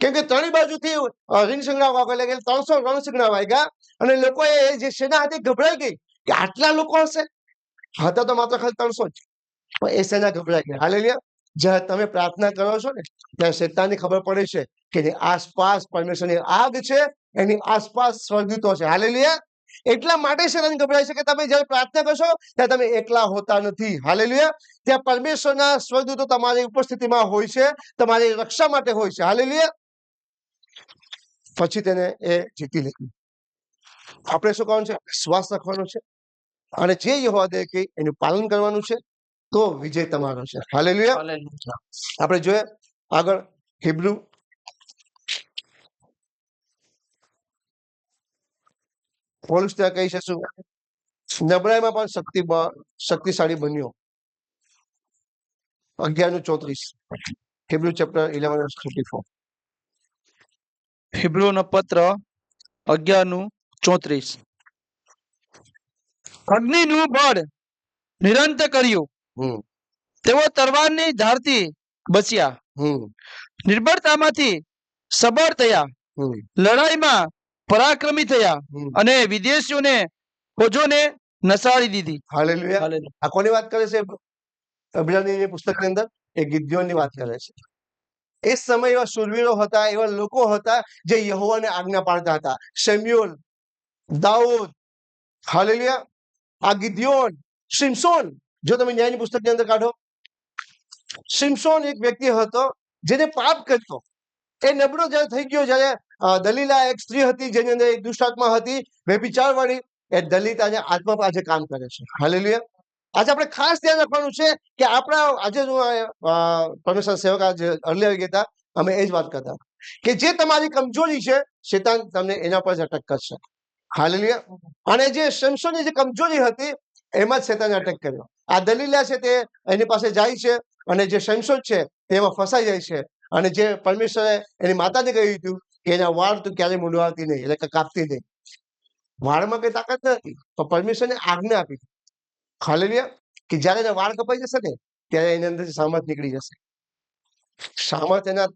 કેમ કે ત્રણેય બાજુથી રણશીંગડા વાગવા લાગ્યા. 300 રણશીંગડા વાગ્યા, અને લોકોએ જે સેના હતી ગભરાઈ ગઈ કે આટલા લોકો હશે. હતા તો માત્ર ખાલી 300 જ, પણ એ સેના ગભરાઈ ગઈ. હાલેલુયા. જ્યારે તમે પ્રાર્થના કરો છો ને ત્યારે શેતાનની ખબર પડે છે કે એની આસપાસ પરમેશ્વરની આગ છે, એની આસપાસ સ્વર્ગદૂતો છે. હાલેલુયા. એટલા માટે શેતાન ગભરાય છે કે તમે જ્યારે પ્રાર્થના કરશો ત્યારે તમે એકલા હોતા નથી. હાલેલુયા. ત્યાં પરમેશ્વરના સ્વર્ગદૂતો તમારી ઉપસ્થિતિમાં હોય છે, તમારી રક્ષા માટે હોય છે. હાલેલુયા. પછી તેને એ જીતી લીધું. આપણે શું કરવાનું છે? વિશ્વાસ રાખવાનો છે, અને જે યહોવા દે કે એનું પાલન કરવાનું છે, તો વિજય તમારો છે. હાલેલુયા. આપણે જોઈએ આગળ હિબ્રુ પોલુસ ત્યાં કહી છે શું? નબળાઈમાં પણ શક્તિશાળી બન્યો. 11:34. હિબ્રુ ચેપ્ટર 11:34. હિબ્રુનો પત્ર 11:34. અગ્નિનું બળ નિરંતર કર્યું, તેઓ તલવારની ધારથી બચ્યા, નિર્બળતામાંથી સબળ થયા, લડાઈમાં પરાક્રમી થયા, અને વિદેશીઓને ફોજોને નસાડી દીધી. હાલેલુયા. આ કોની વાત કરે છે? અબ્રાનીની પુસ્તકની અંદર એ ગિદ્યોનની વાત કરે છે. એ સમય એવા શૂરવીરો હતા, એવા લોકો હતા જે યહોવાને આજ્ઞા પાડતા હતા. શેમ્યુએલ, દાઉદ, હાલેલુયા, આ ગિદ્યોન, શિમશોન. જો તમે ન્યાયની પુસ્તકની અંદર કાઢો, શિમશોન એક વ્યક્તિ હતો જેને પાપ કરતો. એ નબળો જયારે થઈ ગયો, જયારે દલીલા એક સ્ત્રી હતી જેની અંદર એક દુષ્ટાત્મા હતી, વ્યભિચાર વાળી, એ દલિત આજે આત્મા પર આજે કામ કરે છે. હાલેલુયા. આજે આપણે ખાસ ધ્યાન રાખવાનું છે કે આપણા આજે પરમેશ્વર સેવક આજે અર્લી આવી ગયા હતા, અમે એ જ વાત કરતા કે જે તમારી કમજોરી છે શેતાન તમને એના પર જ અટક કરશે. હાલેલુયા. અને જે શિમશોનની જે કમજોરી હતી એમાં જ શેતાને અટક કર્યો. આ દલીલા છે તે એની પાસે જાય છે, અને જે શિમશોન છે તેમાં ફસાઈ જાય છે, અને જે પરમેશ્વરે એની માતાને કહ્યું હતું કે એના વાળ તું ક્યારેય મૂંડવાતી નહીં, એટલે કે કાપતી નહીં. વાળમાં કઈ તાકાત નથી, તો પરમેશ્વરને આજ્ઞા આપી. હાલેલુયા. કે જયારે એના વાળ કપાઈ જશે ને ત્યારે એની અંદરથી સામર્થ નીકળી જશે. સામર્થ એના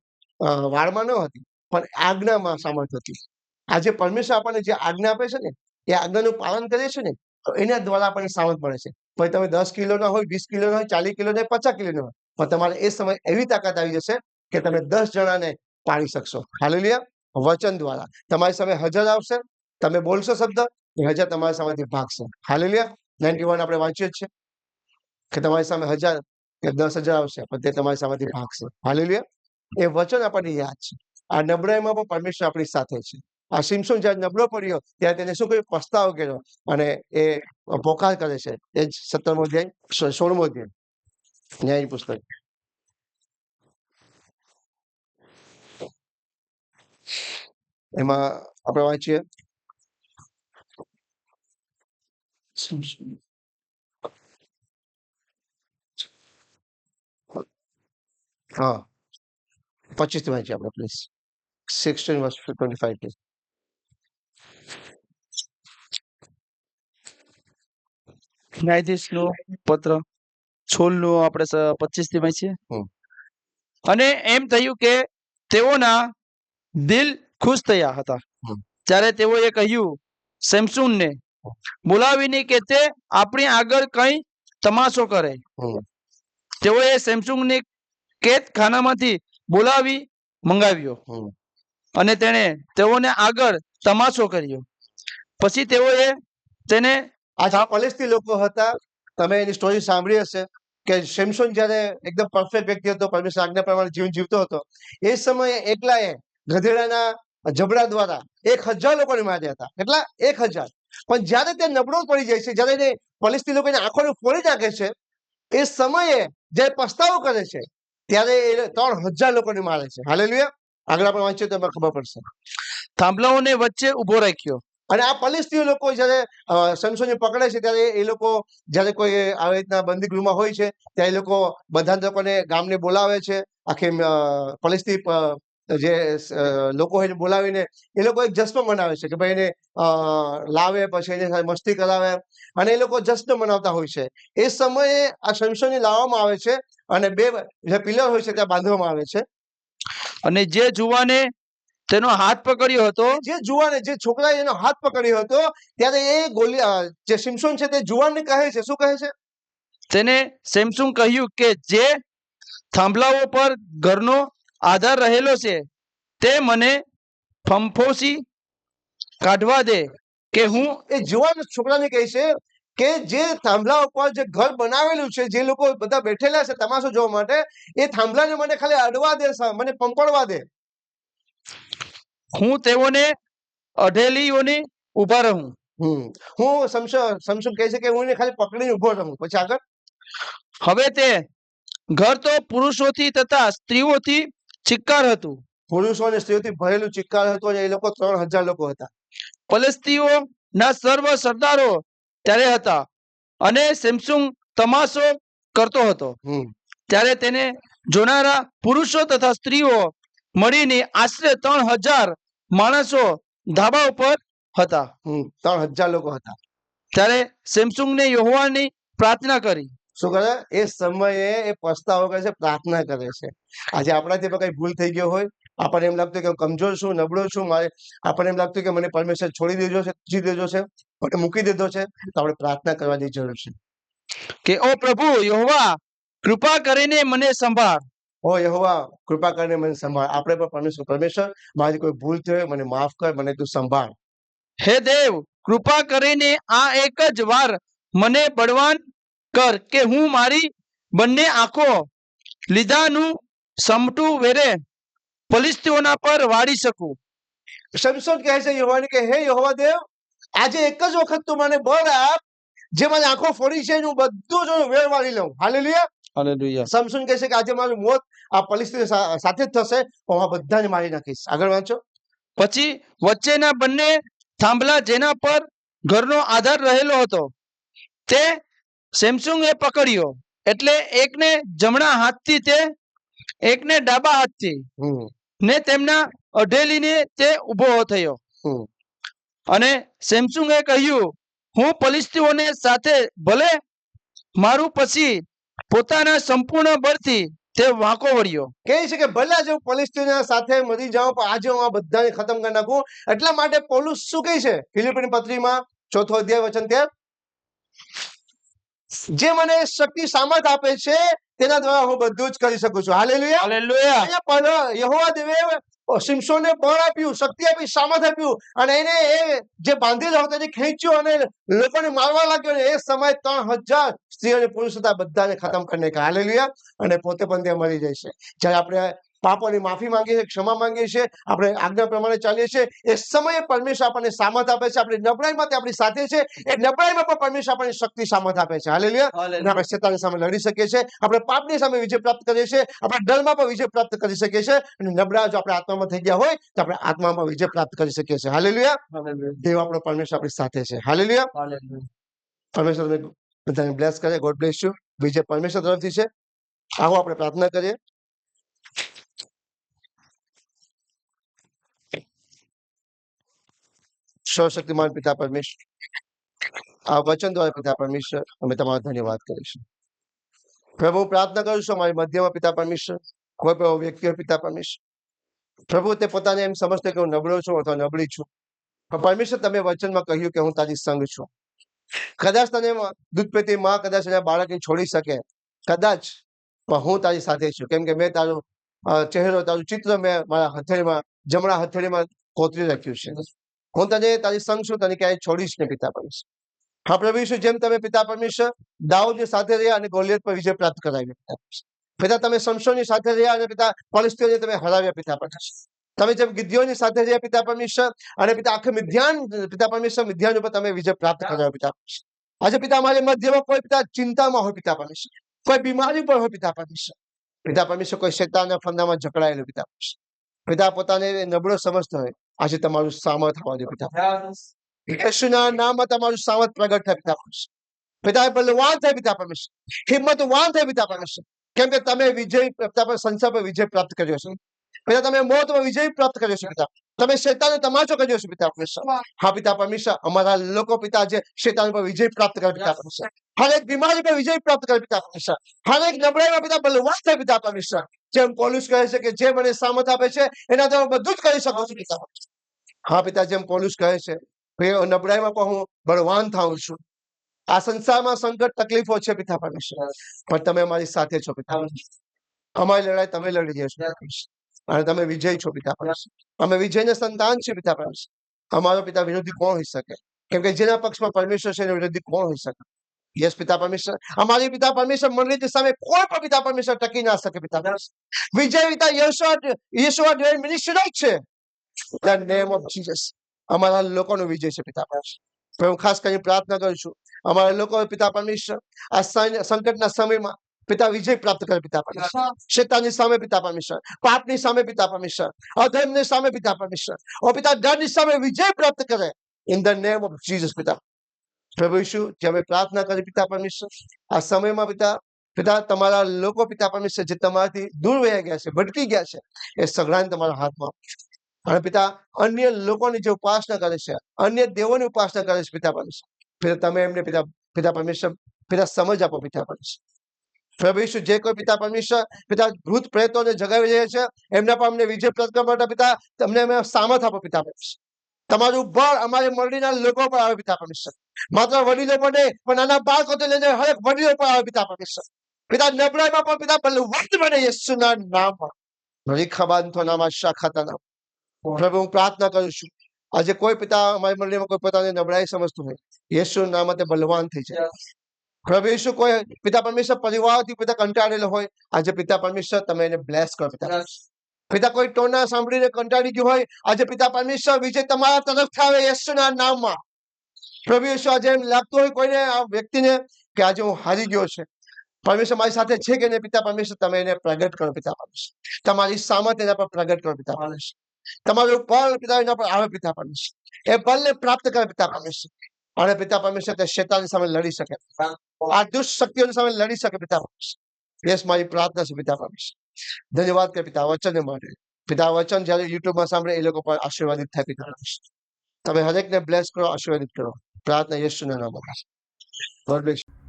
વાળમાં ન હતી, પણ આજ્ઞામાં સામર્થ હતી. આજે પરમેશ્વર આપણને જે આજ્ઞા આપે છે ને એ આજ્ઞાનું પાલન કરીએ છીએ ને તો એના દ્વારા આપણને સામર્થ મળે છે. પછી તમે 10 કિલોના હોય, 20 કિલોના હોય, 40 કિલોના હોય, 50 કિલોના હોય, પણ તમારે એ સમય એવી તાકાત આવી જશે કે તમે 10 જણાને પાડી શકશો. હાલેલુયા. વચન દ્વારા તમારી સામે 1000 આવશે, તમે બોલશો શબ્દ, એ 1000 તમારી સામેથી ભાગશે. હાલેલુયા. 91 આપણે વાંચીએ જ છે કે તમારી સામે 1000 કે 10,000 આવશે, પણ તે તમારી સામેથી ભાગશે. હાલેલુયા. એ વચન આપણને યાદ છે. આ નબળાઈમાં પણ પરમેશ્વર આપણી સાથે છે. આ સિમસોન જયારે નબળો પડ્યો ત્યારે તેને શું કર્યું? પસ્તાવો કર્યો અને એ પોકાર કરે છે. એ જ 17મો અધ્યાય 16મો અધ્યાય ન્યાય પુસ્તક. એમાં આપણે વાંચીએ હા 25 થી વાંચીએ આપણે પ્લીઝ. 16:25. ન્યાયાધીશનું પત્ર 16 આપણે 25 થી વાંચીએ. અને એમ થયું કે તેઓના દિલ ખુશ થયા હતા ત્યારે તેઓએ કહ્યું સેમસોનને બોલાવીને કે તે આપણી આગળ કઈ તમાશો કરે. તેઓએ સેમસોનને કેદખાનામાંથી બોલાવી મંગાવ્યો અને તેઓને આગળ તમાશો કર્યો. પછી તેઓએ તેને આ ફલસ્તીન લોકો હતા. તમે એની સ્ટોરી સાંભળી હશે કે સેમસોન જયારે એકદમ પરફેક્ટ વ્યક્તિ હતો, પરમેશ્વર આજ્ઞા પ્રમાણે જીવન જીવતો હતો, એ સમયે એકલાએ ગધેડાના જબડા દ્વારા 1000 લોકોને માર્યા હતા. કેટલા? 1000. પણ જયારે તે નબળો પડી જાય છે, જયારે એને ફલસ્તીન લોકોની આંખોને ફોડી નાખે છે, એ સમયે જયારે પસ્તાવો કરે છે ત્યારે એ 3000 લોકોને મારે છે. હાલેલુયા. આગળ આપણે વાંચીએ તો એમાં ખબર પડશે. થાંભલાઓને વચ્ચે ઉભો રાખ્યો. અને આ ફલસ્તીન લોકો જયારે સેમસોનને પકડે છે ત્યારે એ લોકો જયારે કોઈ આવી રીતના બંદીગૃહમાં હોય છે ત્યારે એ લોકો બધા લોકોને ગામને બોલાવે છે. આખી ફલસ્તીન જે લોકો હોય બોલાવીને એ લોકો એક જશ્ન મનાવે છે કે ભાઈ એને લાવે, પછી એની સાથે મસ્તી કરાવે અને એ લોકો જશ્ન મનાવતા હોય છે. એ સમયે આ સેમસોનને લાવવામાં આવે છે અને 2 જે પિલર હોય છે ત્યાં બાંધવામાં આવે છે. અને જે જુવાને તેનો હાથ પકડ્યો હતો, જે છોકરાએ એનો હાથ પકડ્યો હતો ત્યારે એ જે સિમસોન છે તે જુવાનને કહે છે, શું કહે છે? તેને સેમસોન કહ્યું કે જે થાંભલાઓ પર ઘરનો આધાર રહેલો છે તે મને ફંફોસી કાઢવા દે કે હું. એ જુવાન છોકરાને કહે છે કે જે થાંભલા ઉપર જે ઘર બનાવેલું છે, જે લોકો બધા બેઠેલા છે તમાશો જોવા માટે, એ થાંભલાને મને ખાલી અડવા દે, મને પંપડવા દે. હું તેઓને અઢેલીઓને ઉભા રહું. હું સમસોન કહે છે કે હું એને ખાલી પકડીને ઉભો રહું. પછી આગળ. હવે તે ઘર તો પુરુષોથી તથા સ્ત્રીઓથી ચિક્કાર હતું. પુરુષો અને સ્ત્રીઓથી ભરેલું ચિક્કાર હતું અને એ લોકો 3000 લોકો હતા. ફલસ્તીઓના સર્વ સરદારો ત્યારે હતા અને સેમસોન તમાશો કરતો હતો. ત્યારે તેને જોનારા પુરુષો તથા સ્ત્રીઓ મળીને આશરે 3000 માણસો ધાબા ઉપર હતા. 3000 લોકો હતા. ત્યારે સેમસોનને યહોવાની પ્રાર્થના કરી. શું કરે? એ સમયે એ પસ્તાવો કરે છે, પ્રાર્થના કરે છે. આજે આપણાથી કઈ ભૂલ થઈ ગયો હોય, આપણને એમ લાગતું કે હું કમજોર છું, નબળો છું, આપણને એમ લાગતું કે મને પરમેશ્વર છોડી દેજો છે, જીતી દેજો છે, મને મૂકી દીધો છે, તો આપણે પ્રાર્થના કરવાની જરૂર છે કે ઓ પ્રભુ યહોવા કૃપા કરીને મને સંભાળ. ઓ યહોવા કૃપા કરીને મને સંભાળ. આપણે પણ પરમેશ્વર મારી કોઈ ભૂલ થઈ હોય મને માફ કર, મને તું સંભાળ. હે દેવ કૃપા કરીને આ એક જ વાર મને બળવાન કર કે હું મારી બંને આંખો લીધાનું સમટું વેરે ફલિસ્તીઓના પર વાળી શકું. સમસોન કહે છે યહોવાને કે હે યહોવા દેવ, આજે એક જ વખત તું મને બળ આપ, જે મારી આંખો ફોડી છે હું બધું જ વેર વાળી લઉં. હાલેલુયા. હાલેલુયા. સમસોન કહે છે કે આજે મારું મોત આ ફલિસ્તીન સાથે જ થશે, હું આ બધાને મારી નાખીશ. આગળ વાંચો. પછી વચ્ચેના બંને થાંભલા જેના પર ઘરનો આધાર રહેલો હતો તે સેમસોને પકડ્યો, એટલે એકને જમણા હાથથી તે એકને ડાબા હાથથી, ને તેમના અઢેલીને તે ઉભો થયો. અને સેમસોને કહ્યું હું ફલિસ્તીઓને સાથે ભલે મારું, પછી પોતાના સંપૂર્ણ બળથી તે વાંકો વળ્યો. કહે છે કે ભલે આજે હું ફલિસ્તીનના સાથે મરી જાઉં, પણ આજે હું આ બધાને ખતમ કરી નાખું. એટલા માટે પૌલુસ શું કહે છે ફિલિપ્પીની પત્રીમાં 4 અધ્યાય વચન 13, જે મને શક્તિ સામર્થ આપે છે તેના દ્વારા હું બધું જ કરી શકું છું. હાલેલુયા. હાલેલુયા. યહોવા દેવે સિમસોનને બળ આપ્યું, શક્તિ આપી, સામર્થ આપ્યું અને એને એ જે બાંધેલો હતો એને ખેંચ્યો અને લોકોને મારવા લાગ્યો. એ સમય 3000 સ્ત્રી અને પુરુષ હતા, બધાને ખતમ કરી નાખ્યા. હાલેલુયા. અને પોતે પણ ત્યાં મરી જાય છે. જ્યારે આપણે પાપોની માફી માંગીએ છીએ, ક્ષમા માંગીએ છીએ, આપણે આજ્ઞા પ્રમાણે ચાલીએ છીએ, એ સમયે પરમેશ્વર આપણને સામર્થ આપે છે. આપણી નબળાઈમાં તે આપણી સાથે છે. એ નબળાઈમાં પણ પરમેશ્વર આપણને શક્તિ સામર્થ આપે છે. હાલેલુયા. અને આપણે શેતાનની સામે લડી શકીએ છીએ, આપણે પાપની સામે વિજય પ્રાપ્ત કરીએ છીએ, આપણે ડરમાં પણ વિજય પ્રાપ્ત કરી શકીએ છીએ, અને નબળા જો આપણે આત્મામાં થઈ ગયા હોય તો આપણે આત્મામાં વિજય પ્રાપ્ત કરી શકીએ છીએ. હાલેલુયા. દેવ આપણો પરમેશ્વર આપણી સાથે છે. હાલેલુયા. પરમેશ્વર બધાને બ્લેસ કરે. God bless you. વિજય પરમેશ્વર તરફથી છે. આવો આપણે પ્રાર્થના કરીએ. સર્વશક્તિમાન પિતા પરમેશ્વર, આ વચન દ્વારા પિતા પરમેશ્વર અમે તમારો ધન્યવાદ કરીશું. પ્રભુ પ્રાર્થના કરું છું અમારી મધ્યમાં પિતા પરમેશ્વર, કોઈ પણ વ્યક્તિ હોય પિતા પરમેશ્વર, પ્રભુ તે પોતાને એમ સમજતો કે હું નબળો છું અથવા નબળી છું, પણ પરમેશ્વર તમે વચનમાં કહ્યું કે હું તારી સંગ છું. કદાચ તને દૂધ પીતી માં કદાચ એના બાળકને છોડી શકે, કદાચ, પણ હું તારી સાથે છું, કેમ કે મેં તારો ચહેરો, તારું ચિત્ર મેં મારા હથેળીમાં, જમણા હથેળીમાં કોતરી રાખ્યું છે. હું તને તારી સંગ છું, તને ક્યાંય છોડીશ ને પિતા પરમેશ્વર. હા પ્રભુ ઈસુ, જેમ તમે પિતા પરમેશ્વર દાઉદની સાથે રહ્યા અને ગોલિયત પર વિજય પ્રાપ્ત કરાવ્યો પિતા પરમેશ્વર, પિતા તમે શમશોનની સાથે રહ્યા અને પિતા ફલિસ્તીઓને તમે હરાવ્યા પિતા પરમેશ્વર, તમે જેમ ગિદ્યોનની સાથે રહ્યા પિતા પરમેશ્વર, અને પિતા આખે મિદ્યાન પિતા પરમેશ્વર મિદ્યાન ઉપર તમે વિજય પ્રાપ્ત કરાવ્યો પિતા પરમેશ્વર. આજે પિતા અમારી મધ્યમાં કોઈ પિતા ચિંતામાં હોય પિતા પરમેશ્વર, કોઈ બીમારી પર હોય પિતા પરમેશ્વર, પિતા પરમેશ્વર કોઈ શેતાનના ફંદામાં જકડાયેલું પિતા પરમેશ્વર, પિતા પોતાને નબળો સમજતો હોય, આજે તમારું સામર્થ આવવા દો પિતા. યેશુના નામમાં તમારું સામર્થ પ્રગટ થાય પિતા પરમેશ્વર. પિતા બલવાન થાય પિતા પરમેશ્વર, હિંમતવાન થાય પિતા પરમેશ્વર, કેમ કે તમે વિજય પિતા પર સંસાર પર વિજય પ્રાપ્ત કર્યો છે. પિતા તમે મોતમાં વિજય પ્રાપ્ત કર્યો છે પિતા, તમે શેતાનનો તમાચો કર્યો છે પિતા પરમેશ્વર. હા પિતા પરમેશ્વર, અમારા લોકો પિતા જે શેતાન પર વિજય પ્રાપ્ત કરે પિતા પરમેશ્વર, હરેક બીમારી પર વિજય પ્રાપ્ત કરે પિતા પરમેશ્વર, હરેક નબળાઈમાં પિતા બલવાન થાય પિતા પરમેશ્વર. જેમ પૌલુસ કહે છે કે જે મને સામર્થ આપે છે એના દ્વારા બધું જ કરી શકું છું પિતા. હા પિતા, જેમ પૌલુસ કહે છે નબળાઈમાં પણ હું બળવાન થાઉં છું. આ સંસારમાં સંકટ તકલીફો છે પિતા પરમેશ્વર, પણ તમે અમારી સાથે છો પિતા. અમારી લડાઈ તમે લડી રહ્યા છો અને તમે વિજય છો પિતા પરમેશ્વર. અમે વિજયના સંતાન છીએ પિતા પરમેશ્વર. અમારો પિતા વિરોધી કોણ હોઈ શકે, કેમ કે જેના પક્ષમાં પરમેશ્વર છે એના વિરોધી કોણ હોઈ શકે. યસ પિતા પરમેશ્વર, અમારી પિતા પરમેશ્વર મંડળીની સામે કોઈ પણ પિતા પરમેશ્વર ટકી ના શકે પિતા પરમેશ્વર. વિજય પિતા યહોશુઆ ડેવિડ મિનિસ્ટ્રી છે. The name of Jesus. અમારા લોકોનો વિજય છે પિતા પરમેશ્વર. હું ખાસ કરીને પ્રાર્થના કરું છું અમારા લોકો પિતા પરમેશ્વર આ સંકટના સમયમાં પિતા વિજય પ્રાપ્ત કરે પિતા પરમેશ્વર. શેતાનની સામે પિતા પરમેશ્વર, પાપની સામે પિતા પરમેશ્વર, અધર્મની સામે પિતા પરમેશ્વર, ઓ પિતા ડરની સામે વિજય પ્રાપ્ત કરે. In the name of Jesus પિતા. પ્રભુ ઈસુ, જે અમે પ્રાર્થના કરી પિતા પરમેશ્વર, આ સમયમાં પિતા તમારા લોકો પિતા પરમેશ્વર જે તમારાથી દૂર વહી ગયા છે, ભટકી ગયા છે, એ સગળાને તમારા હાથમાં. અને પિતા અન્ય લોકોની જે ઉપાસના કરે છે, અન્ય દેવોની ઉપાસના કરે છે પિતા પરમેશ્વર, પિતા તમે એમને પિતા પરમેશ્વર પિતા સમજ આપો પિતા પરમેશ્વર. પ્રભુ ઈસુ, જે કોઈ પિતા પરમેશ્વર પિતા ભૂત પ્રેતોને જગાવી રહ્યા છે એમના પર અમને વિજય પ્રાપ્ત કરવા માટે પિતા તમને અમે સામર્થ આપો પિતા પરમેશ્વર. તમારું બળ અમારી મંડળીના લોકો પર આવે પિતા પરમેશ્વર. માત્ર વડીલો પર નહીં, પણ નાના બાળકોથી લઈને હરેક વડીલો પર આવે પિતા પરમેશ્વર. પિતા નબળાઈમાં પણ પિતા બલવંત બને યેસુના નામમાં. રીખાબાંધો નામા શાખાતા નામ. પ્રભુ હું પ્રાર્થના કરું છું આજે કોઈ પિતા અમારી મંડળીમાં કોઈ પોતાની નબળાઈ સમજતું હોય, યેસુના નામમાં તે બલવાન થઈ જાય. પ્રભુ ઈસુ, કોઈ પિતા પરમેશ્વર પરિવારથી પિતા કંટાળેલો હોય, આજે પિતા પરમેશ્વર તમે એને બ્લેસ કરો પિતા. પિતા કોઈ ટોના સાંભળીને કંટાળી ગયું હોય, આજે પિતા પરમેશ્વર વિજય તમારા તરફથી આવે યેસુના નામમાં. પ્રભુ ઈસુ, આજે એમ લાગતું હોય કોઈને આ વ્યક્તિને કે આજે હું હારી ગયો છે, પરમેશ્વર મારી સાથે છે કે નહીં, પિતા પરમેશ્વર તમે એને પ્રગટ કરો પિતા પરમેશ્વર. તમારી સામર્થ એના પર પ્રગટ કરો પિતા પરમેશ્વર. તમારું બળ પિતા એના પર આવે પિતા પરમેશ્વર. એ બળને પ્રાપ્ત કરે પિતા પરમેશ્વર. અને પિતા પરમેશ્વર તે શેતાનની સામે લડી શકે, આ દુષ્ટ શક્તિઓની સામે લડી શકે પિતા પરમેશ્વર. યસ, મારી પ્રાર્થના છે પિતા પરમેશ્વર. ધન્યવાદ કરે પિતા વચનને માટે. પિતા વચન જયારે યુટ્યુબમાં સાંભળે એ લોકો પર આશીર્વાદિત થાય પિતા પરમેશ્વર. તમે હરેકને બ્લેસ કરો, આશીર્વાદિત કરો. પ્રાર્થના યેસુના નામમાં. God bless you.